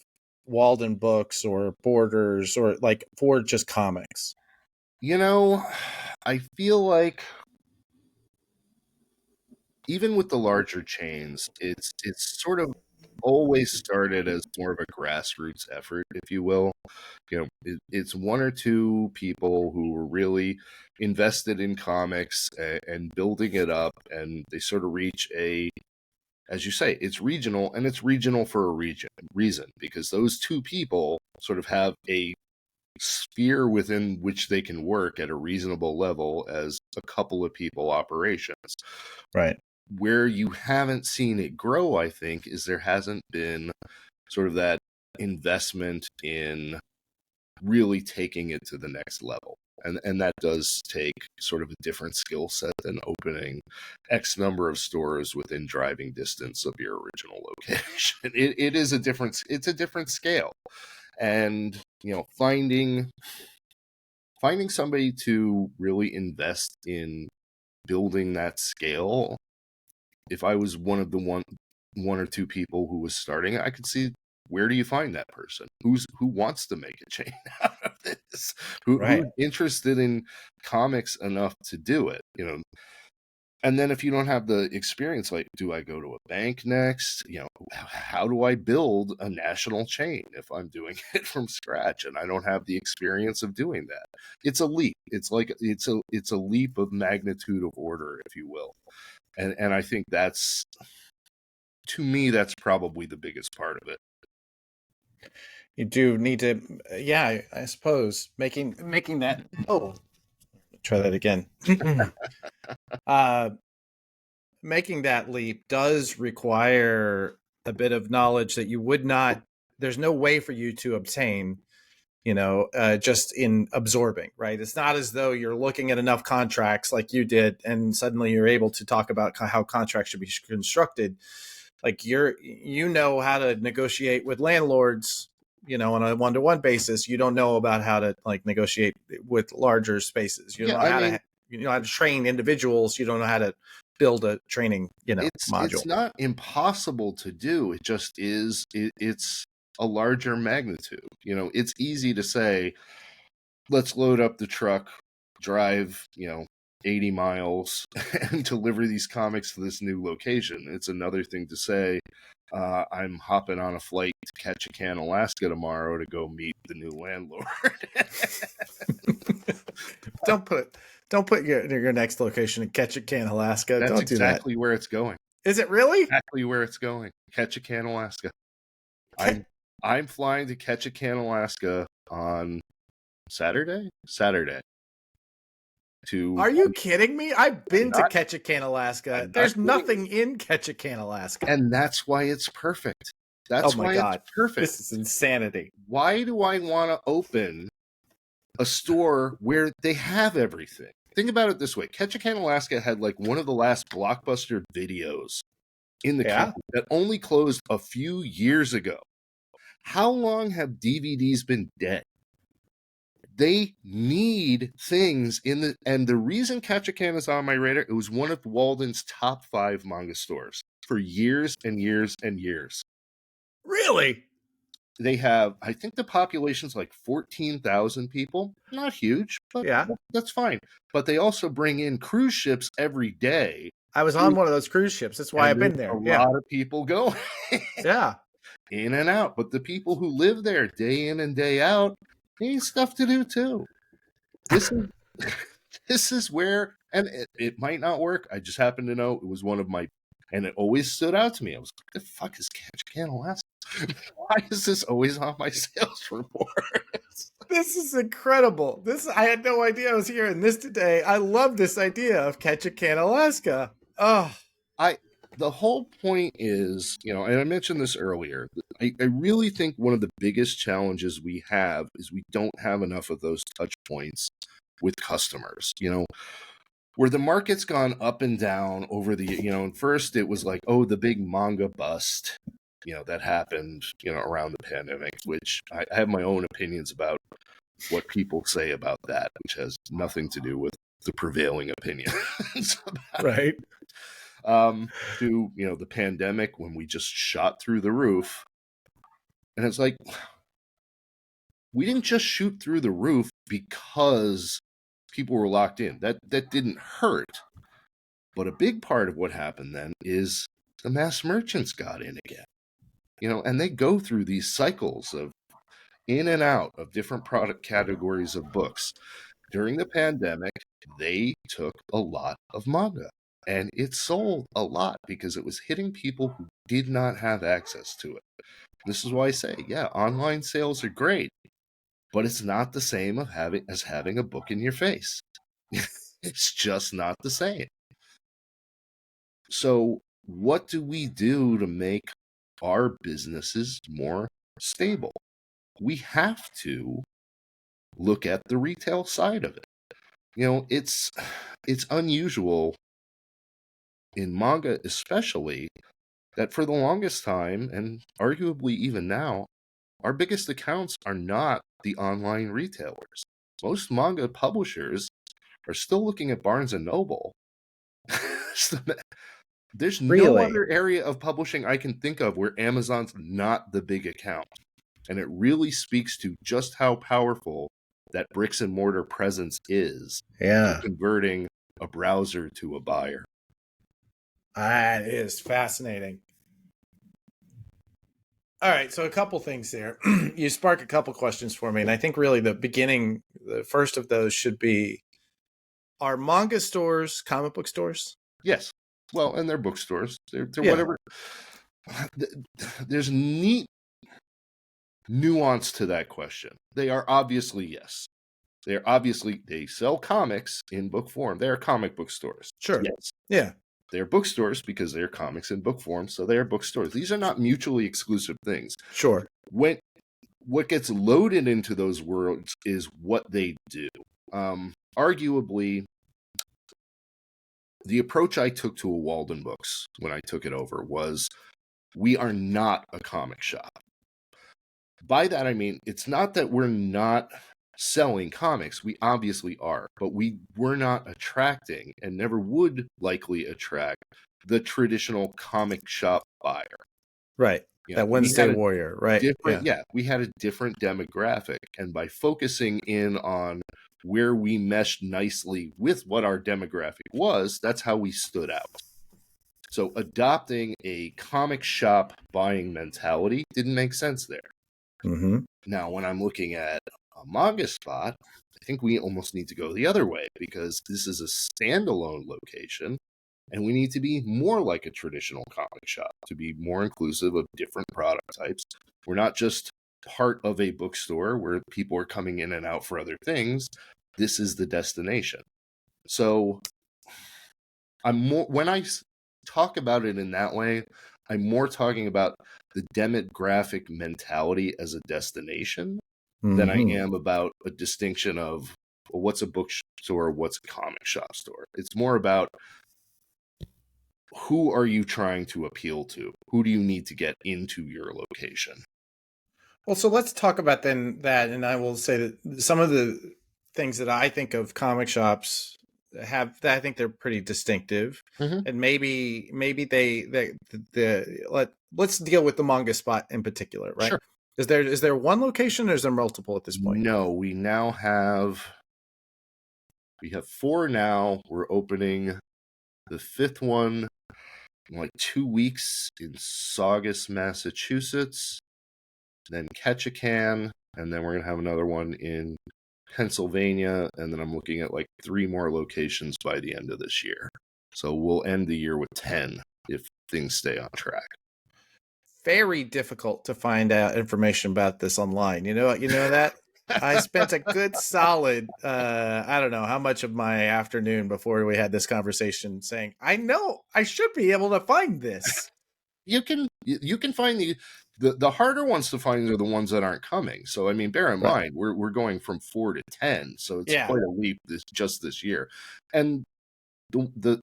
Walden Books or Borders, or like for just comics? I feel like even with the larger chains, it's sort of always started as more of a grassroots effort, if you will. It's one or two people who were really invested in comics and building it up, and they sort of reach as you say, it's regional, and it's regional for a reason, because those two people sort of have a sphere within which they can work at a reasonable level as a couple of people operations. Right. Where you haven't seen it grow, I think, is there hasn't been sort of that investment in really taking it to the next level. And that does take sort of a different skill set than opening X number of stores within driving distance of your original location. It's a different scale. And, finding somebody to really invest in building that scale, if I was one of the one or two people who was starting, I could see, where do you find that person who wants to make a chain out of this, who's interested in comics enough to do it, and then if you don't have the experience, like, do I go to a bank next? How do I build a national chain if I'm doing it from scratch and I don't have the experience of doing that? It's a leap. It's like it's a leap of magnitude of order, if you will. And I think that's, to me, that's probably the biggest part of it. You do need to, yeah, I suppose making that. Oh, try that again. Making that leap does require a bit of knowledge that you would not. There's no way for you to obtain, just in absorbing. Right? It's not as though you're looking at enough contracts like you did, and suddenly you're able to talk about how contracts should be constructed. Like how to negotiate with landlords, on a one-to-one basis. You don't know about how to negotiate with larger spaces. You don't know how to train individuals. You don't know how to build a training, module. It's not impossible to do. It just is. It's a larger magnitude. It's easy to say, let's load up the truck, drive, 80 miles and deliver these comics to this new location. It's another thing to say, I'm hopping on a flight to Ketchikan, Alaska tomorrow to go meet the new landlord. Don't put your next location in Ketchikan, Alaska. That's don't do exactly that. Where it's going. Is it really? Exactly where it's going. Ketchikan, Alaska. I'm flying to Ketchikan, Alaska on Saturday. Are you kidding me? I've been to Ketchikan, Alaska. There's nothing in Ketchikan, Alaska. And that's why it's perfect. That's why it's perfect. This is insanity. Why do I want to open a store where they have everything? Think about it this way. Ketchikan, Alaska had one of the last Blockbuster videos in the country that only closed a few years ago. How long have DVDs been dead? They need things and the reason Ketchikan is on my radar, it was one of Walden's top 5 manga stores for years and years and years. Really? They have, I think the population's 14,000 people. Not huge, but that's fine. But they also bring in cruise ships every day. I was on one of those cruise ships. That's why I've been there. A lot of people going. Yeah. In and out. But the people who live there day in and day out, they need stuff to do too. This is where, and it might not work. I just happen to know it was one of my, and it always stood out to me. I was like, the fuck is Ketchikan, Alaska? Why is this always on my sales report? This is incredible. I had no idea I was hearing this today. I love this idea of Ketchikan, Alaska. Oh, the whole point is, and I mentioned this earlier, I really think one of the biggest challenges we have is we don't have enough of those touch points with customers, where the market's gone up and down over the, and first it was the big manga bust, that happened, around the pandemic, which I have my own opinions about what people say about that, which has nothing to do with the prevailing opinion. Right. To the pandemic when we just shot through the roof, and it's we didn't just shoot through the roof because people were locked in. That didn't hurt, but a big part of what happened then is the mass merchants got in again, and they go through these cycles of in and out of different product categories of books. During the pandemic, they took a lot of manga. And it sold a lot because it was hitting people who did not have access to it. This is why I say, online sales are great, but it's not the same as having a book in your face. It's just not the same. So what do we do to make our businesses more stable. We have to look at the retail side of it. It's unusual in manga, especially, that for the longest time, and arguably even now, our biggest accounts are not the online retailers. Most manga publishers are still looking at Barnes and Noble. So there's no Really? other area of publishing I can think of where Amazon's not the big account. And it really speaks to just how powerful that bricks and mortar presence is in Yeah. converting a browser to a buyer. That is fascinating. All right, so a couple things there. You spark a couple questions for me, and I think really the first of those should be: are manga stores comic book stores? Yes. Well, and they're bookstores. They're Yeah. whatever. There's neat nuance to that question. They are obviously yes. They sell comics in book form. They are comic book stores. Sure. Yes. Yeah. They're bookstores because they're comics in book form, so they are bookstores. These are not mutually exclusive things. Sure. What gets loaded into those worlds is what they do. Arguably, the approach I took to a Walden Books when I took it over was, we are not a comic shop. By that I mean, it's not that we're not selling comics. We obviously are, but we're not attracting, and never would likely attract, the traditional comic shop buyer. Right. That Wednesday warrior, right? We had a different demographic, and by focusing in on where we meshed nicely with what our demographic was, that's how we stood out. So adopting a comic shop buying mentality didn't make sense there. Mm-hmm. Now, when I'm looking at a manga spot, I think we almost need to go the other way, because this is a standalone location, and we need to be more like a traditional comic shop to be more inclusive of different product types. We're not just part of a bookstore where people are coming in and out for other things. This is the destination. So when I talk about it in that way, I'm more talking about the demographic mentality as a destination than I am about a distinction of, well, what's a bookstore, what's a comic shop store. It's more about, who are you trying to appeal to? Who do you need to get into your location? Well, so let's talk about then that, and I will say that some of the things that I think of comic shops I think they're pretty distinctive, and maybe let's deal with the manga spot in particular, right? Sure. Is there one location, or is there multiple at this point? No, we have 4 now. We're opening the 5th one in like 2 weeks in Saugus, Massachusetts, then Ketchikan, and then we're going to have another one in Pennsylvania, and then I'm looking at like 3 more locations by the end of this year. So we'll end the year with 10 if things stay on track. Very difficult to find out information about this online. You know that? I spent a good solid, I don't know how much of my afternoon before we had this conversation saying, I know I should be able to find this. You can find the harder ones to find are the ones that aren't coming. So, I mean, bear in mind, we're going from 4 to 10. So it's quite a leap this year. And the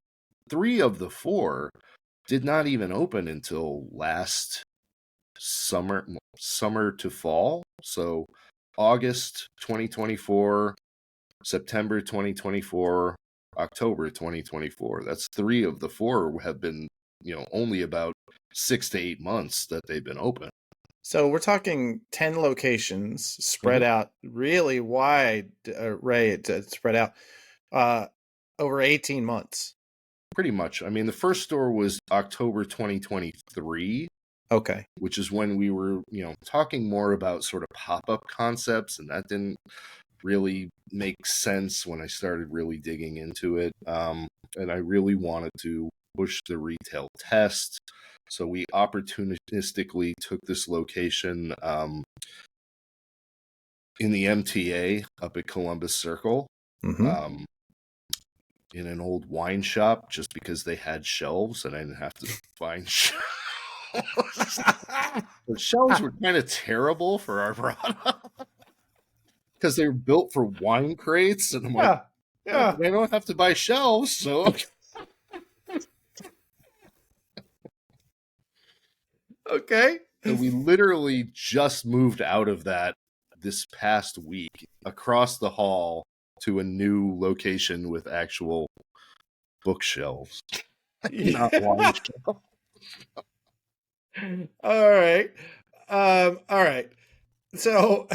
3 of the 4 did not even open until last summer to fall. So August 2024, September 2024, October 2024. That's 3 of the 4 have been, only about 6 to 8 months that they've been open. So we're talking 10 locations spread out really wide array, spread out over 18 months. Pretty much. I mean, the first store was October 2023. Okay. Which is when we were, talking more about sort of pop-up concepts, and that didn't really make sense when I started really digging into it. And I really wanted to push the retail test. So we opportunistically took this location in the MTA up at Columbus Circle, in an old wine shop, just because they had shelves and I didn't have to find The shelves were kind of terrible for our product because they were built for wine crates, and I'm like, Yeah. yeah, but I don't have to buy shelves, so Okay. so we literally just moved out of that this past week across the hall to a new location with actual bookshelves, not wine shelves. All right. All right. So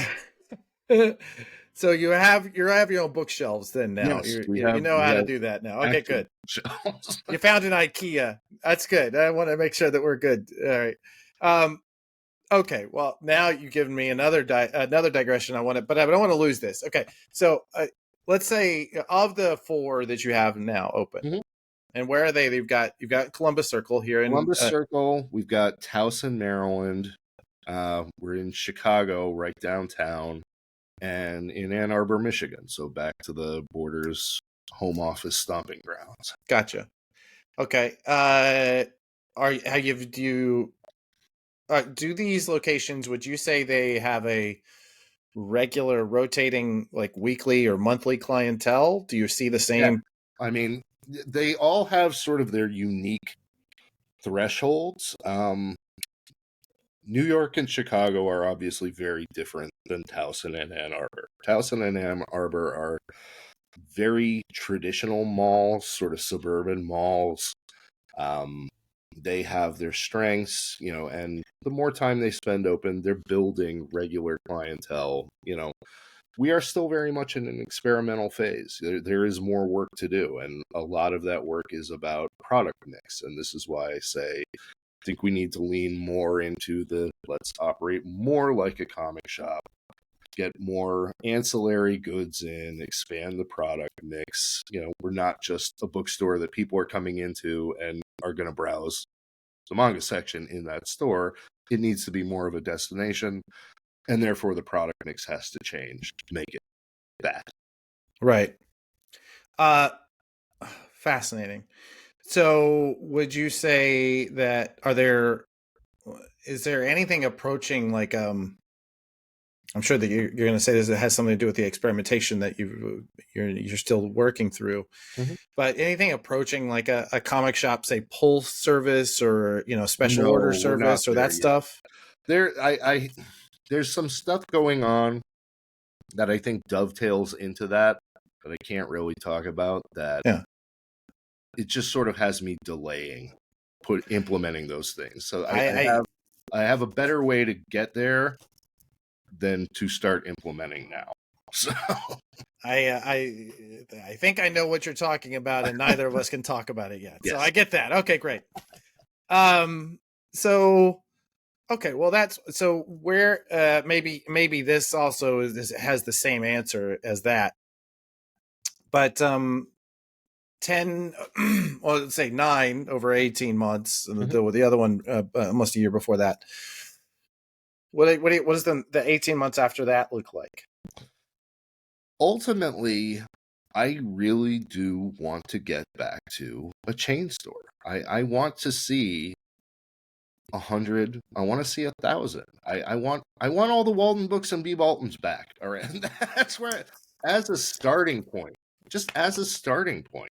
so you have your own bookshelves then now. Yes, You know we how to have do that now. Okay, actual good. bookshelves. You found an IKEA. That's good. I want to make sure that we're good. All right. Okay. Well, now you've given me another digression. I want to, but I don't want to lose this. Okay. So let's say of the 4 that you have now open, Mhm. and where are they? You've got Columbus Circle here in Columbus Circle. We've got Towson, Maryland. We're in Chicago, right downtown, and in Ann Arbor, Michigan. So back to the Borders home office stomping grounds. Gotcha. Okay. Do these locations? Would you say they have a regular rotating, like weekly or monthly clientele? Do you see the same? I mean, they all have sort of their unique thresholds. New York and Chicago are obviously very different than Towson and Ann Arbor. Towson and Ann Arbor are very traditional malls, sort of suburban malls. They have their strengths, and the more time they spend open, they're building regular clientele. We are still very much in an experimental phase. There is more work to do, and a lot of that work is about product mix. And this is why I say I think we need to lean more into let's operate more like a comic shop, get more ancillary goods in, expand the product mix. We're not just a bookstore that people are coming into and are going to browse the manga section in that store. It needs to be more of a destination, and therefore the product mix has to change to make it that. Right. Fascinating. So, would you say that is there anything approaching like I'm sure that you're going to say this, it has something to do with the experimentation that you're still working through. Mhm. But anything approaching like a comic shop, say pull service or special No, order we're not service or there that yet. stuff? There's some stuff going on that I think dovetails into that I can't really talk about. That Yeah. It just sort of has me delaying implementing those things. So I I have a better way to get there than to start implementing now. So I think I know what you're talking about, and neither of us can talk about it yet. Yes. So I get that. Okay, great. So okay, well that's so where maybe this also has the same answer as that, but 10 well let's say 9 over 18 months, and the other one almost a year before that. What does the 18 months after that look like? Ultimately, I really do want to get back to a chain store. I want to see 100. I want to see 1,000. I want all the Walden books and B. Baltons back. All right, and that's where, as a starting point, just as a starting point.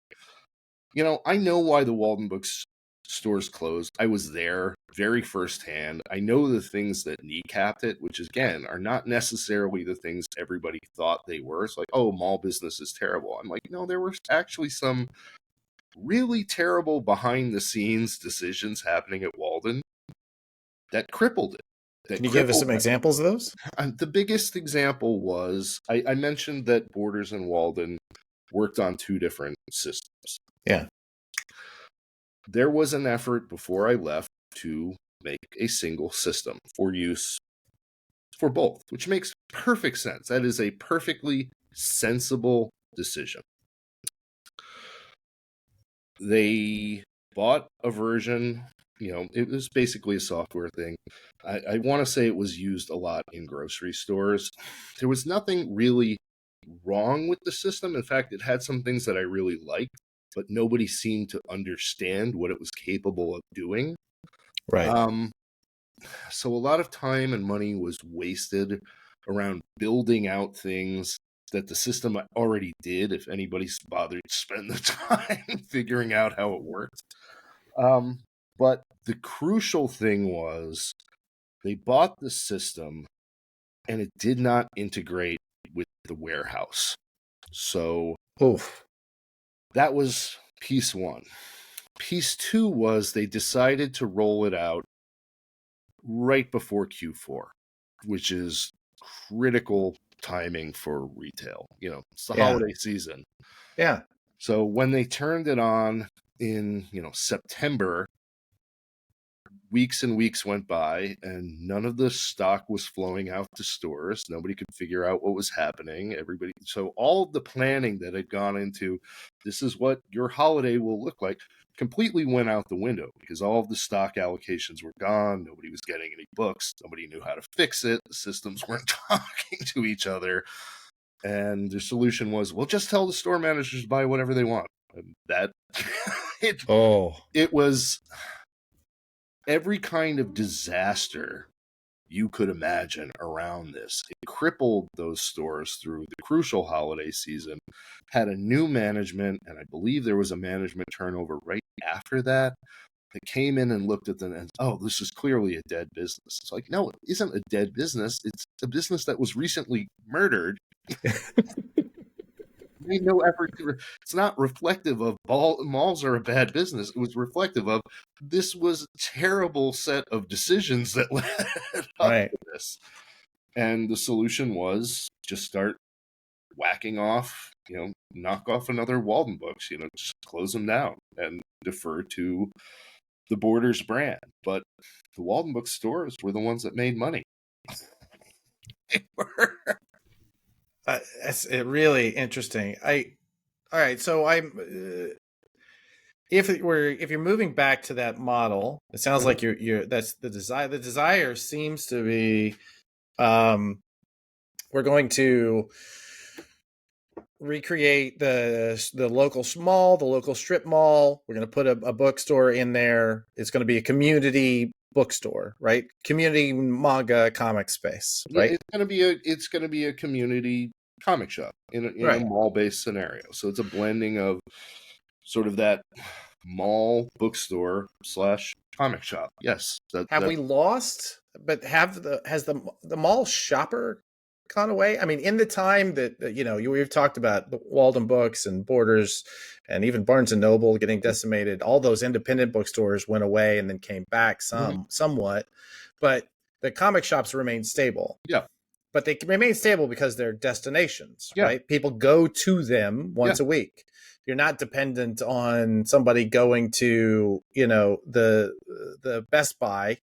I know why the Walden Books stores closed. I was there very firsthand. I know the things that kneecapped it, which again are not necessarily the things everybody thought they were. It's like, oh, mall business is terrible. I'm like, no, there were actually some really terrible behind the scenes decisions happening at Walden that crippled it. Can you give us some examples of those? The biggest example was I mentioned that Borders and Walden worked on 2 different systems. Yeah. There was an effort before I left to make a single system for use for both, which makes perfect sense. That is a perfectly sensible decision. They bought a version, it was basically a software thing. I want to say it was used a lot in grocery stores. There was nothing really wrong with the system. In fact, it had some things that I really liked, but nobody seemed to understand what it was capable of doing. Right. So a lot of time and money was wasted around building out things that the system already did, if anybody's bothered to spend the time figuring out how it worked. But the crucial thing was they bought the system and it did not integrate with the warehouse. So Oof. that was piece one. Piece two was they decided to roll it out right before Q4, which is critical timing for retail. You know, it's the holiday season. Yeah. So when they turned it on in, September, weeks and weeks went by and none of the stock was flowing out to stores. Nobody could figure out what was happening. So all of the planning that had gone into this is what your holiday will look like completely went out the window because all of the stock allocations were gone. Nobody was getting any books. Nobody knew how to fix it. The systems weren't talking to each other. And the solution was, well, just tell the store managers to buy whatever they want. And that it was every kind of disaster you could imagine around this. It crippled those stores through the crucial holiday season, had a new management, and I believe there was a management turnover right after that. That came in and looked at them and, oh, this is clearly a dead business. It's like, no, it isn't a dead business. It's a business that was recently murdered. Made no effort it's not reflective of malls are a bad business. It was reflective of this was a terrible set of decisions that led up to this. And the solution was just start whacking off, knock off another Walden Books, just close them down and defer to the Borders brand. But the Walden Book stores were the ones that made money. They were. That's really interesting. All right. So if you're moving back to that model, it sounds like that's the desire. The desire seems to be, we're going to recreate the local mall, the local strip mall. We're going to put a bookstore in there. It's going to be a community bookstore, right? Community manga comic space, right? Yeah, it's going to be a community comic shop in a mall-based scenario. So it's a blending of sort of that mall bookstore / comic shop. Yes. We lost? But has the mall shopper gone away? I mean, in the time that we've talked about the Walden Books and Borders, and even Barnes and Noble getting decimated. All those independent bookstores went away and then came back somewhat, but the comic shops remained stable. Yeah. But they remain stable because they're destinations, right? People go to them once a week. You're not dependent on somebody going to, the Best Buy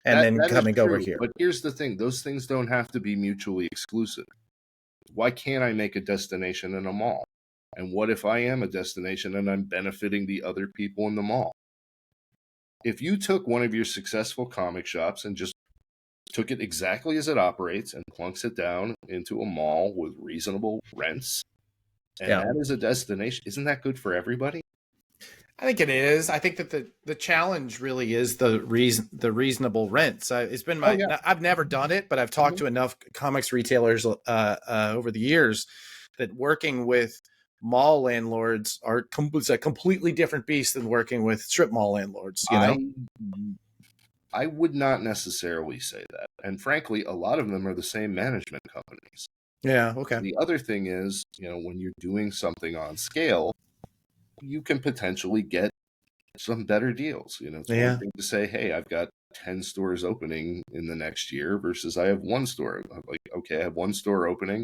and then coming over here. But here's the thing. Those things don't have to be mutually exclusive. Why can't I make a destination in a mall? And what if I am a destination and I'm benefiting the other people in the mall? If you took one of your successful comic shops and just took it exactly as it operates and plunks it down into a mall with reasonable rents, and that is a destination, isn't that good for everybody? I think it is. I think that the challenge really is the reasonable rents. It's been I've never done it, but I've talked to enough comics retailers over the years that working with mall landlords it's a completely different beast than working with strip mall landlords. I would not necessarily say that. And frankly, a lot of them are the same management companies. Yeah, okay. The other thing is, when you're doing something on scale, you can potentially get some better deals. It's one thing to say, hey, I've got 10 stores opening in the next year versus I have one store. I'm like, okay, I have one store opening.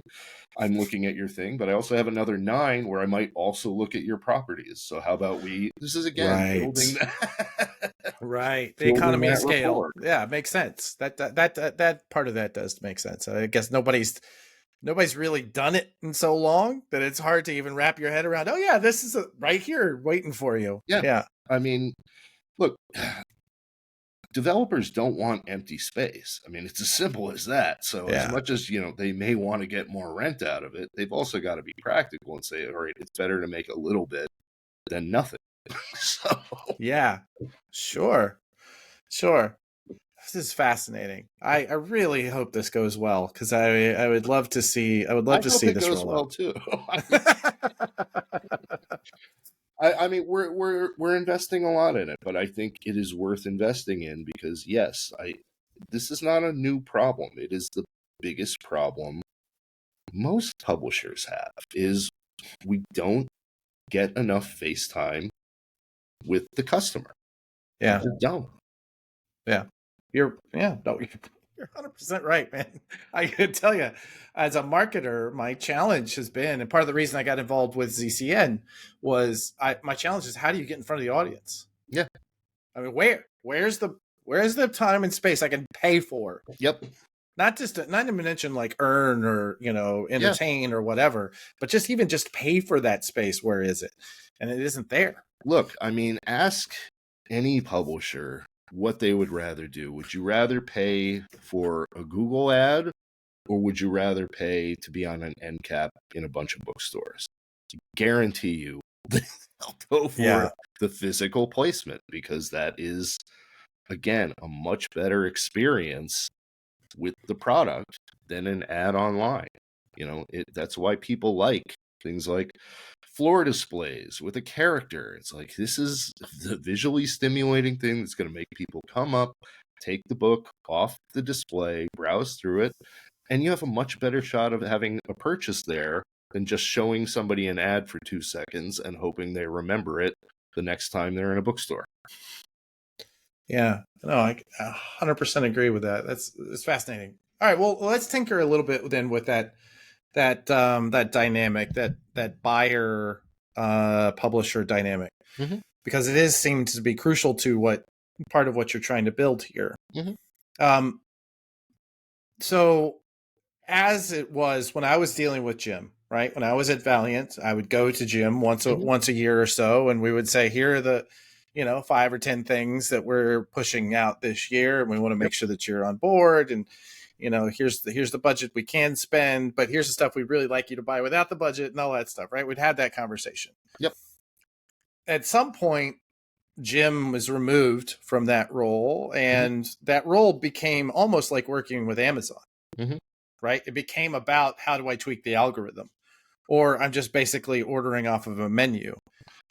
I'm looking at your thing, but I also have another 9 where I might also look at your properties. So how about this is again building that. Right. The economy of scale. Rapport. Yeah, it makes sense. That part of that does make sense. I guess nobody's really done it in so long that it's hard to even wrap your head around. Oh yeah, this is right here waiting for you. Yeah. I mean, look, developers don't want empty space. I mean, it's as simple as that. So as much as, they may want to get more rent out of it, they've also got to be practical and say, all right, it's better to make a little bit than nothing. So yeah, sure. Sure. This is fascinating. I really hope this goes well because I would love to see I hope it this goes roll well out. too. I mean, we're investing a lot in it, but I think it is worth investing in because yes, this is not a new problem. It is the biggest problem most publishers have is we don't get enough face time with the customer. Yeah. We don't. Yeah. You're 100% right, man. I can tell you, as a marketer, my challenge has been, and part of the reason I got involved with ZCN was my challenge is how do you get in front of the audience? Yeah. I mean, where's the time and space I can pay for? Yep. Not to mention like earn or entertain or whatever, but just pay for that space. Where is it? And it isn't there. Look, I mean, ask any publisher what they would rather do. Would you rather pay for a Google ad or would you rather pay to be on an end cap in a bunch of bookstores? I guarantee you they'll go for the physical placement because that is, again, a much better experience with the product than an ad online. That's why people like things like floor displays with a character. It's like, this is the visually stimulating thing that's going to make people come up, take the book off the display, browse through it, and you have a much better shot of having a purchase there than just showing somebody an ad for 2 seconds and hoping they remember it the next time they're in a bookstore. Yeah, no, I 100% agree with that. It's fascinating. All right, well, let's tinker a little bit then with that dynamic, that buyer publisher dynamic, because it seems to be crucial to part of what you're trying to build here. So as it was when I was dealing with Jim, right? When I was at Valiant, I would go to Jim once a year or so, and we would say, here are the 5 or 10 things that we're pushing out this year, and we want to make sure that you're on board, and here's the budget we can spend, but here's the stuff we'd really like you to buy without the budget and all that stuff, right? We'd have that conversation. Yep. At some point, Jim was removed from that role, and that role became almost like working with Amazon, right? It became about, how do I tweak the algorithm? Or I'm just basically ordering off of a menu.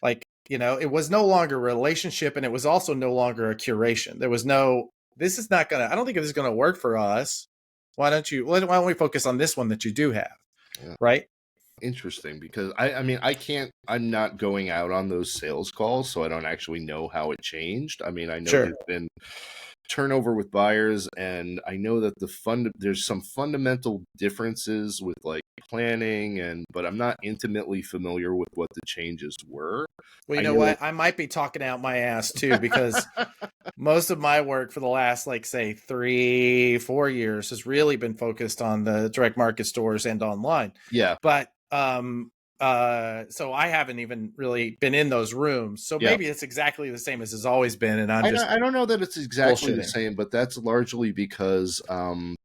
Like, it was no longer a relationship, and it was also no longer a curation. There was no, I don't think this is going to work for us. Why don't we focus on this one that you do have? Yeah. Right. Interesting, because I'm not going out on those sales calls, so I don't actually know how it changed. I mean, I know there's been turnover with buyers, and I know that there's some fundamental differences with like planning, but I'm not intimately familiar with what the changes were. Well, you know what? I might be talking out my ass too, because most of my work for the last, like, say 3-4 years has really been focused on the direct market stores and online. Yeah. But so I haven't even really been in those rooms. So maybe it's exactly the same as it's always been, and I don't know that it's exactly the same, but that's largely because BNN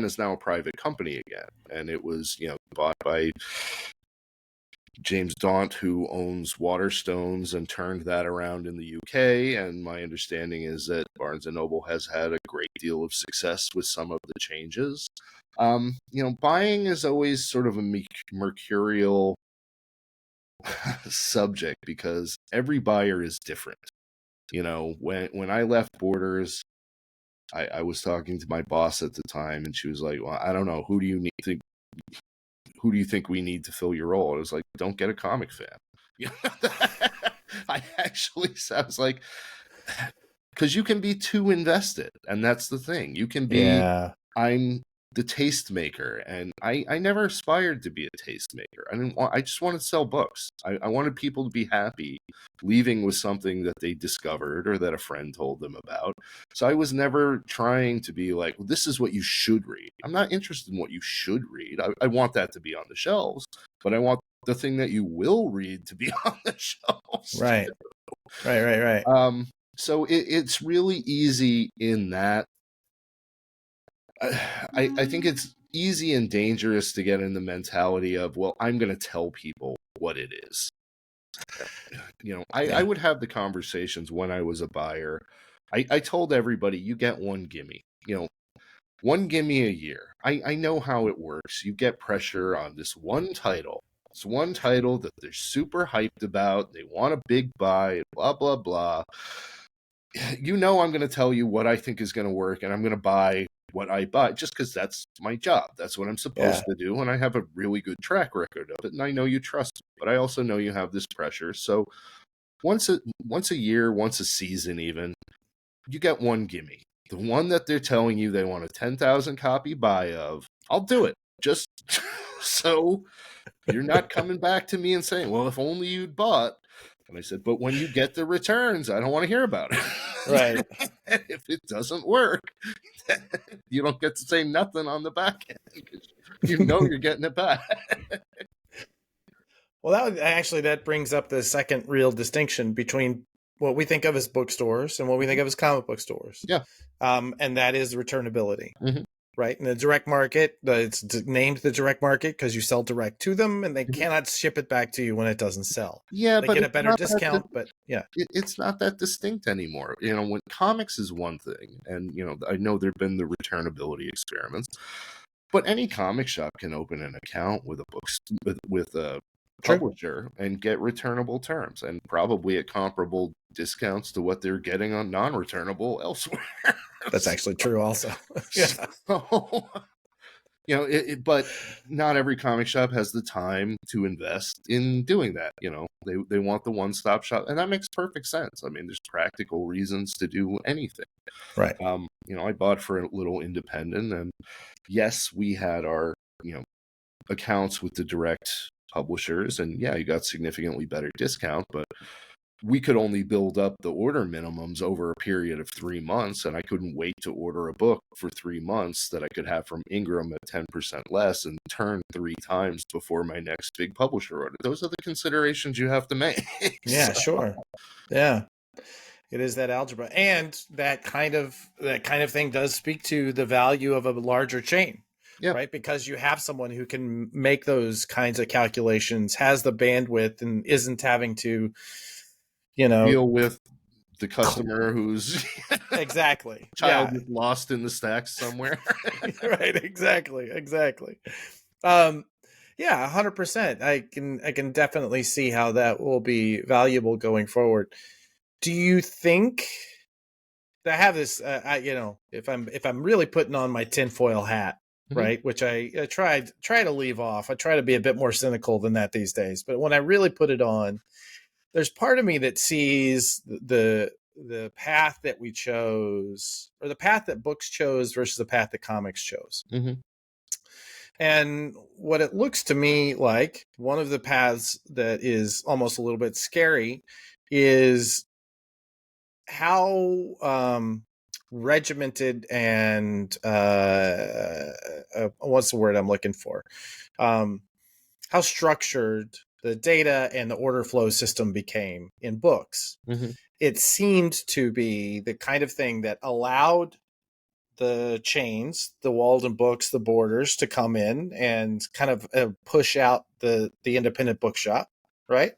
is now a private company again, and it was bought by James Daunt, who owns Waterstones, and turned that around in the UK. And my understanding is that Barnes & Noble has had a great deal of success with some of the changes. Buying is always sort of a mercurial subject because every buyer is different. When I left Borders, I was talking to my boss at the time, and she was like, well, I don't know, who do you think we need to fill your role? I was like, don't get a comic fan. I was like, because you can be too invested, and that's the thing. You can be, I'm the tastemaker, and I never aspired to be a tastemaker. I just wanted to sell books. I wanted people to be happy leaving with something that they discovered or that a friend told them about. So I was never trying to be like, well, this is what you should read. I'm not interested in what you should read. I want that to be on the shelves, but I want the thing that you will read to be on the shelves. Right. Right. So it's really easy in that. I think it's easy and dangerous to get in the mentality of, well, I'm going to tell people what it is. I would have the conversations when I was a buyer. I told everybody, you get one gimme. One gimme a year. I know how it works. You get pressure on this one title. It's one title that they're super hyped about. They want a big buy, blah, blah, blah. I'm going to tell you what I think is going to work, and I'm going to buy what I buy just because that's my job. That's what I'm supposed to do, and I have a really good track record of it, and I know you trust me, but I also know you have this pressure. So once a year, once a season even, you get one gimme. The one that they're telling you they want a 10,000 copy buy of, I'll do it. Just so you're not coming back to me and saying, well, if only you'd bought. And I said, but when you get the returns, I don't want to hear about it. Right. If it doesn't work, you don't get to say nothing on the back end. You're getting it back. Well, that brings up the second real distinction between what we think of as bookstores and what we think of as comic book stores. Yeah. And that is returnability. Mm-hmm. Right. In the direct market, it's named the direct market because you sell direct to them and they cannot ship it back to you when it doesn't sell. Yeah, they but get a better discount, but yeah. It's not that distinct anymore. When comics is one thing, and I know there've been the returnability experiments, but any comic shop can open an account with a publisher and get returnable terms, and probably at comparable discounts to what they're getting on non-returnable elsewhere. That's actually true also. Yeah. So, but not every comic shop has the time to invest in doing that. They want the one-stop shop, and that makes perfect sense. I mean, there's practical reasons to do anything. Right. I bought for a little independent, and yes, we had our, accounts with the direct publishers, and yeah, you got significantly better discount, but we could only build up the order minimums over a period of 3 months, and I couldn't wait to order a book for 3 months that I could have from Ingram at 10% less and turn 3 times before my next big publisher order. Those are the considerations you have to make. Yeah, sure. Yeah. It is that algebra. And that kind of thing does speak to the value of a larger chain. Yeah. Right? Because you have someone who can make those kinds of calculations, has the bandwidth, and isn't having to deal with the customer who's exactly child is lost in the stacks somewhere. Right. Exactly. Yeah, 100%. I can definitely see how that will be valuable going forward. Do you think I have this? If I'm really putting on my tinfoil hat, right, which I try to leave off. I try to be a bit more cynical than that these days. But when I really put it on, there's part of me that sees the path that we chose, or the path that books chose versus the path that comics chose. Mm-hmm. And what it looks to me like, one of the paths that is almost a little bit scary is how regimented and what's the word I'm looking for? How structured the data and the order flow system became in books. Mm-hmm. It seemed to be the kind of thing that allowed the chains, the Walden Books, the Borders, to come in and kind of push out the independent bookshop, right?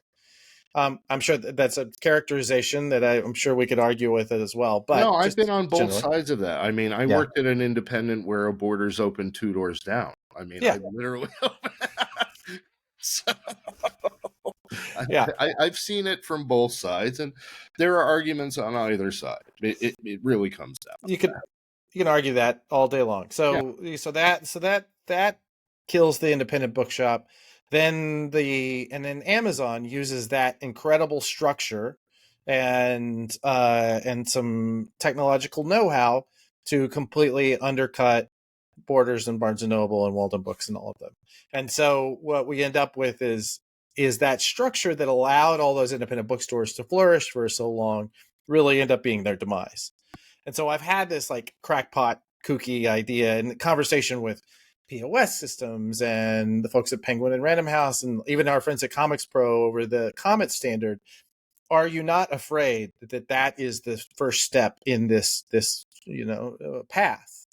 I'm sure that's a characterization that I'm sure we could argue with it as well. But no, I've been on both sides of that. I mean, I worked at an independent where a Borders opened 2 doors down. I mean, I literally so, I've seen it from both sides, and there are arguments on either side. It really comes down. You can argue that all day long. So that kills the independent bookshop. Then Amazon uses that incredible structure and some technological know-how to completely undercut Borders and Barnes and Noble and Walden Books and all of them. And so what we end up with is that structure that allowed all those independent bookstores to flourish for so long really end up being their demise. And so I've had this like crackpot kooky idea and conversation with POS systems and the folks at Penguin and Random House and even our friends at Comics Pro over the Comet standard. Are you not afraid that is the first step in this path?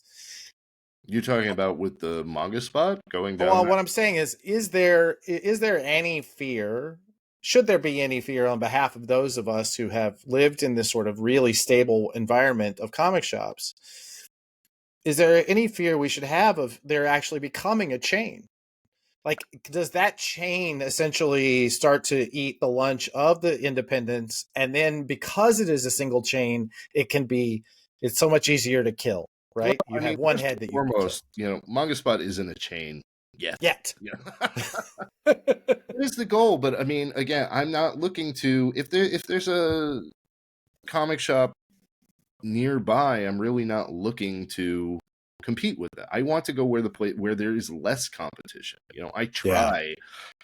You're talking about with the manga spot going down? Well, what I'm saying is there any fear should there be any fear on behalf of those of us who have lived in this sort of really stable environment of comic shops, is there any fear we should have of there actually becoming a chain? Like, does that chain essentially start to eat the lunch of the independents? And then because it is a single chain, it's so much easier to kill, Well, right? You I mean, have one first head and that you can kill. foremost, Manga Spot isn't a chain yet. You know? Yet. It is the goal, but I mean, again, I'm not looking to if there's a comic shop nearby, I'm really not looking to compete with that. I want to go where there is less competition. I try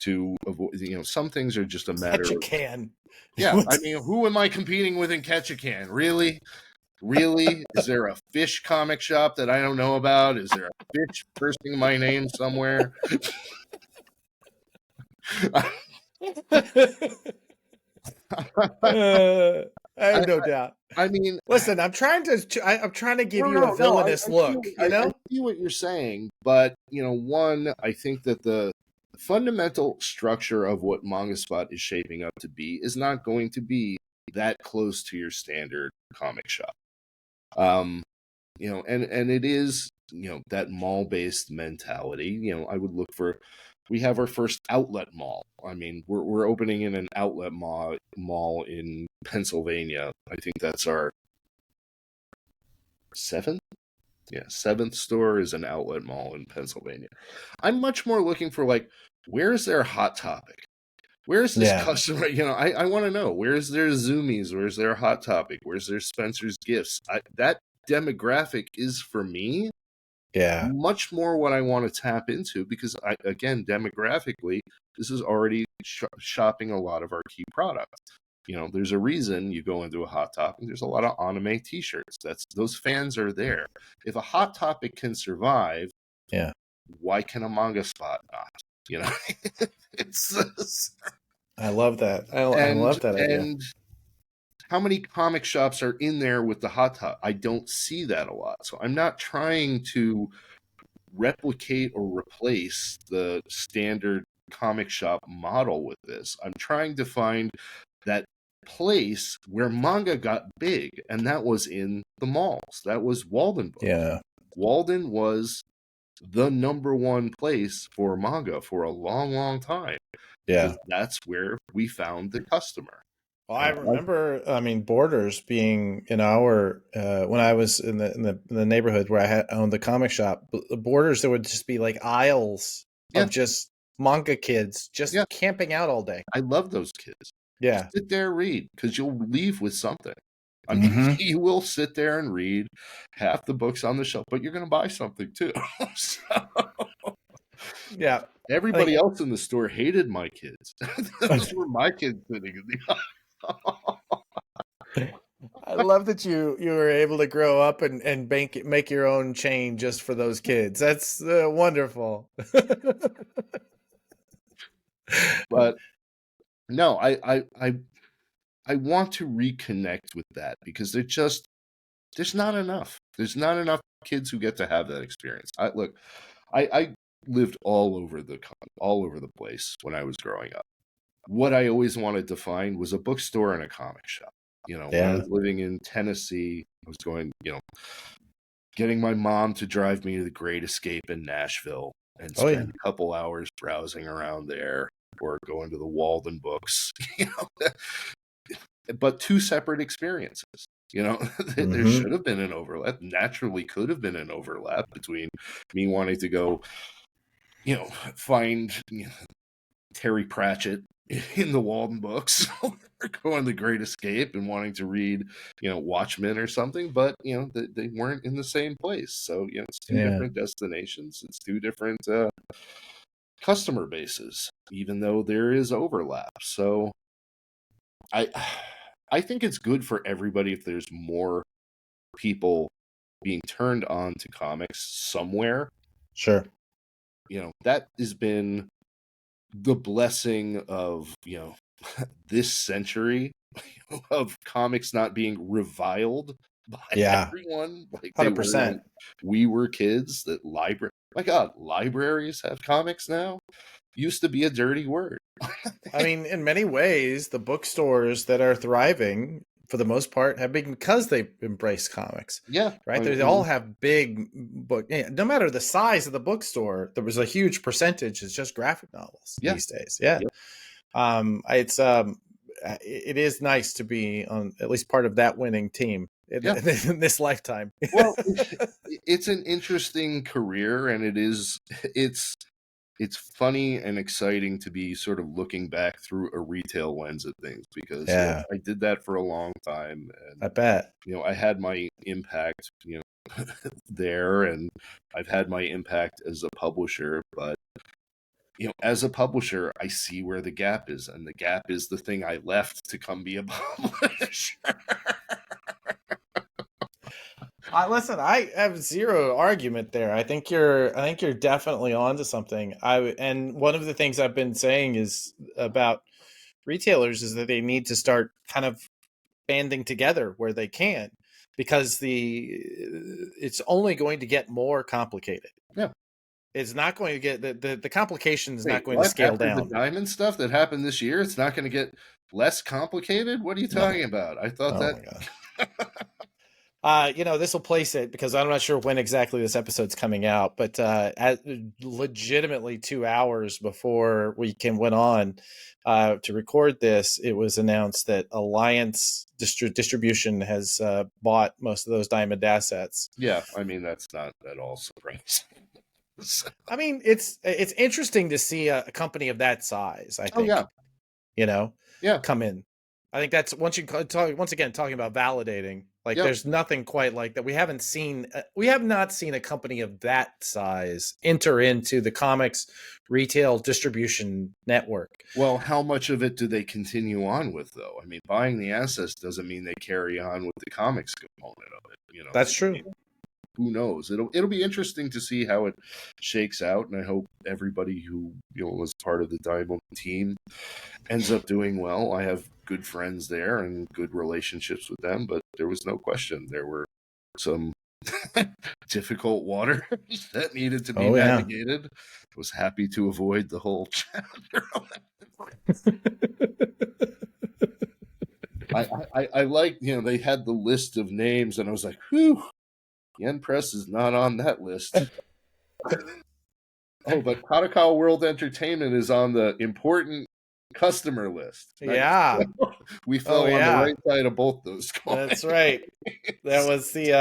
to avoid. Some things are just a matter Catch a of can. yeah. I mean, who am I competing with in Ketchikan? Really? Really? Is there a fish comic shop that I don't know about? Is there a fish cursing my name somewhere? I have no doubt. I mean, listen, I'm trying to give you a no. villainous look, I see what you're saying, but one, I think that the fundamental structure of what Manga Spot is shaping up to be is not going to be that close to your standard comic shop. And it is, that mall-based mentality. I would look for. We have our first outlet mall. I mean, we're opening in an outlet mall in Pennsylvania. I think that's our seventh. Yeah, seventh store is an outlet mall in Pennsylvania. I'm much more looking for where is their Hot Topic? Where is this customer? I want to know, where's their Zoomies? Where's their Hot Topic? Where's their Spencer's Gifts? That demographic is for me much more what I want to tap into, because again, demographically, this is already shopping a lot of our key products. There's a reason you go into a Hot Topic, there's a lot of anime t-shirts. Those fans are there. If a Hot Topic can survive, why can a Manga Spot not? I love that. I love that idea. And how many comic shops are in there with the Hot Topic? I don't see that a lot. So I'm not trying to replicate or replace the standard comic shop model with this. I'm trying to find that place where manga got big, and that was in the malls. That was Walden Books. Yeah. Walden was the number one place for manga for a long, long time. Yeah. Because that's where we found the customer. Well, I remember, Borders being in our when I was in the neighborhood where I owned the comic shop. The Borders, there would just be aisles of just manga kids just camping out all day. I love those kids. Yeah, just sit there and read, because you'll leave with something. I mean, you will sit there and read half the books on the shelf, but you're going to buy something too. Yeah. Everybody else in the store hated my kids. Those were my kids sitting in the aisle. I love that you were able to grow up and make your own chain just for those kids. That's wonderful. But no, I want to reconnect with that, because there's not enough. There's not enough kids who get to have that experience. I lived all over the place when I was growing up. What I always wanted to find was a bookstore and a comic shop. When I was living in Tennessee, I was going, getting my mom to drive me to the Great Escape in Nashville and spend a couple hours browsing around there, or going to the Walden Books, but two separate experiences. There should have been an overlap. Naturally could have been an overlap between me wanting to go, find Terry Pratchett in the Walden Books, or going the Great Escape and wanting to read, Watchmen or something, but they weren't in the same place. So it's two different destinations. It's two different customer bases, even though there is overlap. So I think it's good for everybody if there's more people being turned on to comics somewhere. Sure. That has been the blessing of, this century, of comics not being reviled by everyone. 100%. We were kids that my God, libraries have comics now. Used to be a dirty word. I mean, in many ways, the bookstores that are thriving, for the most part, have been because they've embraced comics. Yeah, Right? I They all mean, have big book. No matter the size of the bookstore, there was a huge percentage is just graphic novels yeah, these days. Yeah. yeah. It's it is nice to be on at least part of that winning team in, Yeah. in this lifetime. Well, it's an interesting career, and it's funny and exciting to be sort of looking back through a retail lens at things because Yeah, I did that for a long time, and I bet. I had my impact, there, and I've had my impact as a publisher, but as a publisher, I see where the gap is, and the gap is the thing I left to come be a publisher. Listen, I have zero argument there. I think you're definitely onto something. And one of the things I've been saying is about retailers is that they need to start kind of banding together where they can, because it's only going to get more complicated. Yeah. It's not going to get the complication is Wait, not going to what? scale After the down. diamond stuff that happened this year, it's not going to get less complicated? What are you talking about? I thought Oh that. my god. This will place it because I'm not sure when exactly this episode's coming out, but legitimately 2 hours before we went on to record this, it was announced that Alliance Distribution has bought most of those Diamond assets. Yeah, I mean, that's not at all surprising. I mean, it's interesting to see a company of that size. I Oh, think, yeah. Yeah. come in. I think that's once again talking about validating. Like, Yep. there's nothing quite like that. We have not seen a company of that size enter into the comics retail distribution network. Well, how much of it do they continue on with, though? I mean, buying the assets doesn't mean they carry on with the comics component of it. That's true. Who knows? It'll be interesting to see how it shakes out, and I hope everybody who was part of the Diamond team ends up doing well. I have good friends there and good relationships with them, but there was no question there were some difficult waters that needed to be navigated. I was happy to avoid the whole chapter. I like, they had the list of names, and I was like, whew, Yen Press is not on that list. Oh, but Kadokawa World Entertainment is on the important customer list. Yeah. We fell on the right side of both those coins. That's right. That was the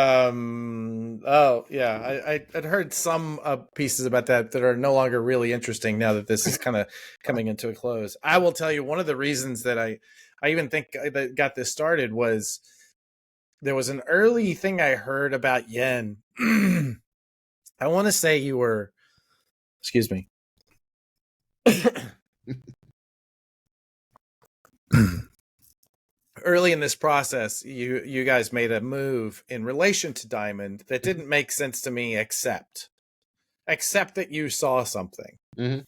I'd heard some pieces about that are no longer really interesting now that this is kind of coming into a close. I will tell you, one of the reasons that I even think that got this started was there was an early thing I heard about Yen. I want to say you were, excuse me. Early in this process, you guys made a move in relation to Diamond that didn't make sense to me, except that you saw something. Mm-hmm.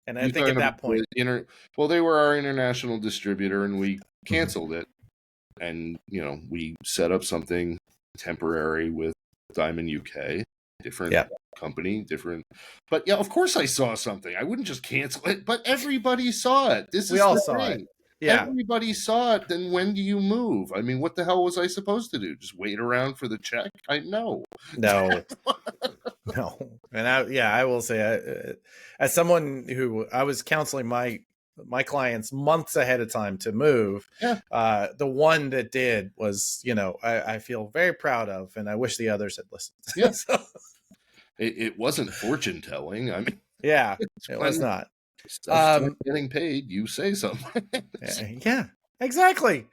And I think at that point, they were our international distributor, and we canceled it, and we set up something temporary with Diamond UK, different company, different. But yeah, of course I saw something. I wouldn't just cancel it, but everybody saw it. We all saw it. Yeah. Everybody saw it. Then when do you move? I mean, what the hell was I supposed to do? Just wait around for the check? No. No. And I will say, as someone who I was counseling my clients months ahead of time to move, the one that did was, I feel very proud of, and I wish the others had listened. Yeah. So. It wasn't fortune telling. I mean, yeah, it was not. Getting paid, you say something. Yeah, exactly.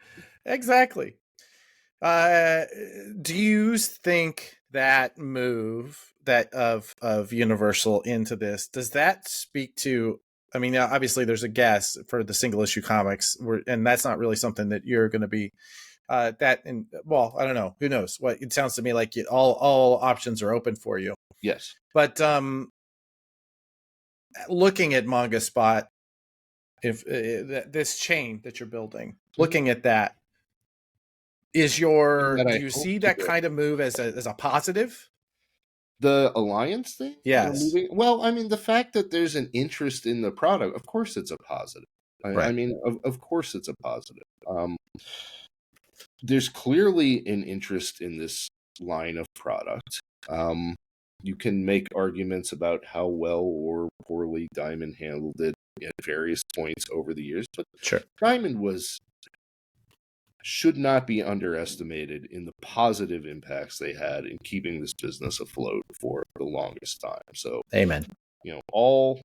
Do you think that move of Universal into this, does that speak to? I mean, obviously, there's a guess for the single issue comics, and that's not really something that you're going to be. I don't know. Who knows? What it sounds to me like all options are open for you. Yes, but looking at Manga Spot, if this chain that you're building, looking at that, do you see that kind of move as a positive? The Alliance thing? Yes. Well, I mean, the fact that there's an interest in the product, of course it's a positive. I mean, of course it's a positive. There's clearly an interest in this line of product. You can make arguments about how well or poorly Diamond handled it at various points over the years, but Sure. Diamond should not be underestimated in the positive impacts they had in keeping this business afloat for the longest time. So, amen. All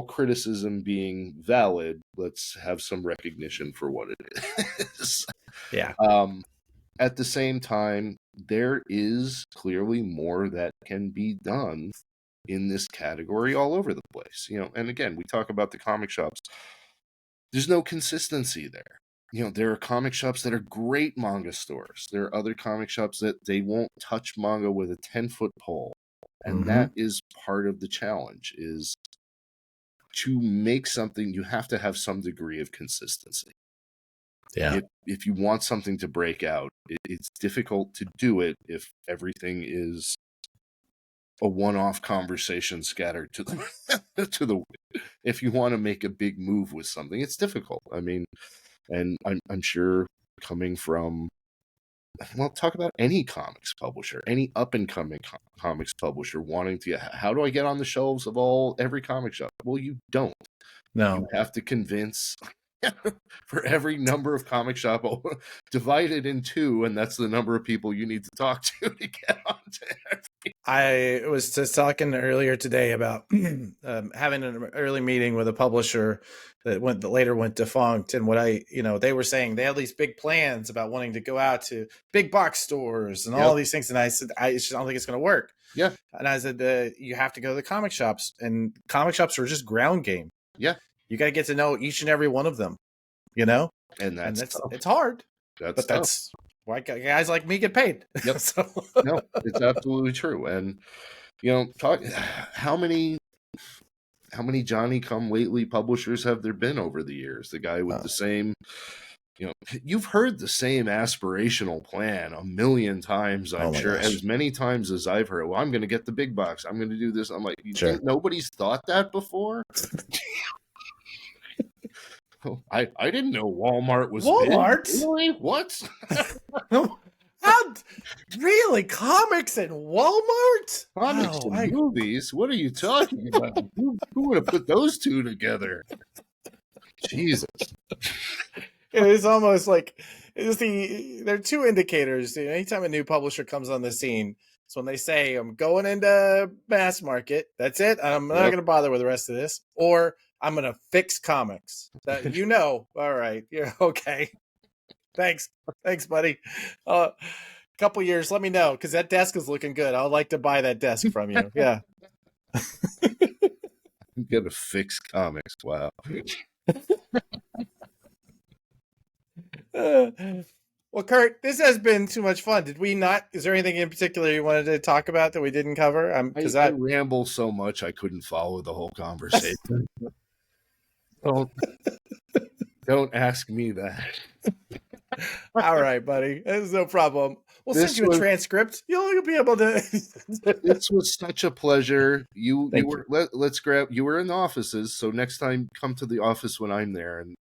criticism being valid, let's have some recognition for what it is. Yeah. At the same time, there is clearly more that can be done in this category all over the place. And again, we talk about the comic shops. There's no consistency there. There are comic shops that are great manga stores. There are other comic shops that they won't touch manga with a 10-foot pole. And that is part of the challenge, is to make something, you have to have some degree of consistency. Yeah. If you want something to break out, it's difficult to do it if everything is a one-off conversation scattered to the if you want to make a big move with something, it's difficult. I mean, and I'm sure coming from, well, talk about any comics publisher, any up-and-coming comics publisher wanting to, how do I get on the shelves of every comic shop? Well, you don't. No. You have to convince for every number of comic shop, divided in two, and that's the number of people you need to talk to get onto every. I was just talking earlier today about having an early meeting with a publisher that later went defunct, and what they were saying they had these big plans about wanting to go out to big box stores and all these things, and I said I just don't think it's going to work. Yeah, and I said you have to go to the comic shops, and comic shops are just ground game. Yeah, you got to get to know each and every one of them, and that's it's hard. That's why guys like me get paid. Yep. No, it's absolutely true. And how many Johnny Come Lately publishers have there been over the years? The guy with the same, you've heard the same aspirational plan a million times, I'm sure, as many times as I've heard. Well, I'm going to get the big box. I'm going to do this. I'm like, you think nobody's thought that before? I didn't know Walmart was Walmart. Big. Really? What? Really? Comics and Walmart? Comics and movies? What are you talking about? Who would have put those two together? Jesus. It's almost like there are two indicators. Anytime a new publisher comes on the scene, it's when they say, I'm going into mass market. That's it. I'm not going to bother with the rest of this. Or I'm going to fix comics. All right. Yeah. Okay. Thanks, buddy. A couple years, let me know, because that desk is looking good. I'd like to buy that desk from you. Yeah. I'm going to fix comics. Wow. Well, Kurt, this has been too much fun. Did we not? Is there anything in particular you wanted to talk about that we didn't cover? I ramble so much I couldn't follow the whole conversation. Don't ask me that. All right, buddy. There's no problem. We'll send you a transcript. You'll be able to. This was such a pleasure. You were. Let's grab. You were in the offices, so next time come to the office when I'm there. And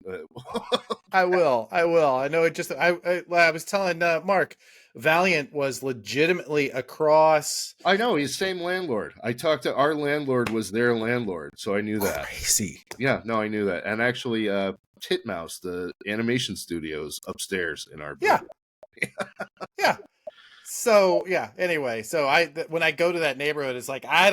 I will. I know it. I was telling Mark, Valiant was legitimately across. I know, he's same landlord. I talked to our landlord was their landlord, so I knew that. Crazy. Yeah, no, I knew that. And actually, Titmouse, the animation studios upstairs in our building. Yeah. So anyway, so when I go to that neighborhood, it's like I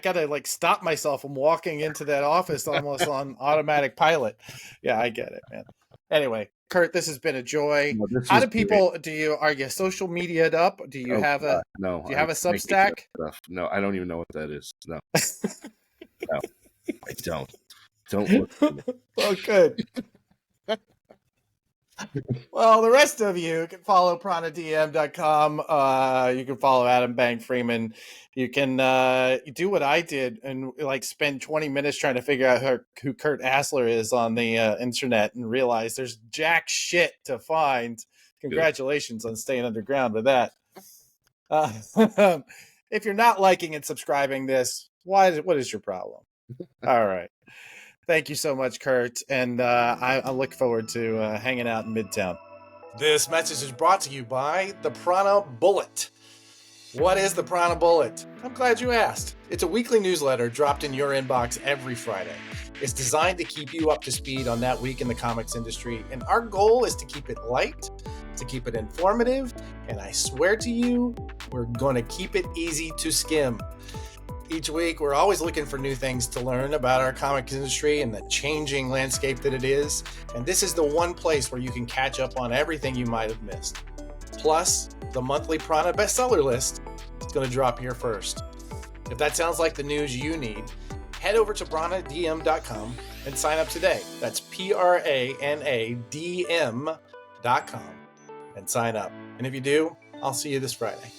gotta like stop myself from walking into that office almost on automatic pilot. Yeah, I get it, man. Anyway, Kurt, this has been a joy. How do people are you social media'd up? Do you have a Substack? No, I don't even know what that is. No. No, I don't. Don't look at me. Well, good. Well, the rest of you can follow pranadm.com. You can follow Adam Bang Freeman. You can do what I did and like spend 20 minutes trying to figure out who Kurt Asler is on the internet and realize there's jack shit to find. Congratulations on staying underground with that. If you're not liking and subscribing this, what is your problem? All right. Thank you so much, Kurt. And I look forward to hanging out in Midtown. This message is brought to you by the Prana Bullet. What is the Prana Bullet? I'm glad you asked. It's a weekly newsletter dropped in your inbox every Friday. It's designed to keep you up to speed on that week in the comics industry, and our goal is to keep it light, to keep it informative, and I swear to you, we're going to keep it easy to skim. Each week, we're always looking for new things to learn about our comics industry and the changing landscape that it is, and this is the one place where you can catch up on everything you might have missed. Plus, the monthly Prana bestseller list is going to drop here first. If that sounds like the news you need, head over to pranadm.com and sign up today. That's PRANADM.com and sign up. And if you do, I'll see you this Friday.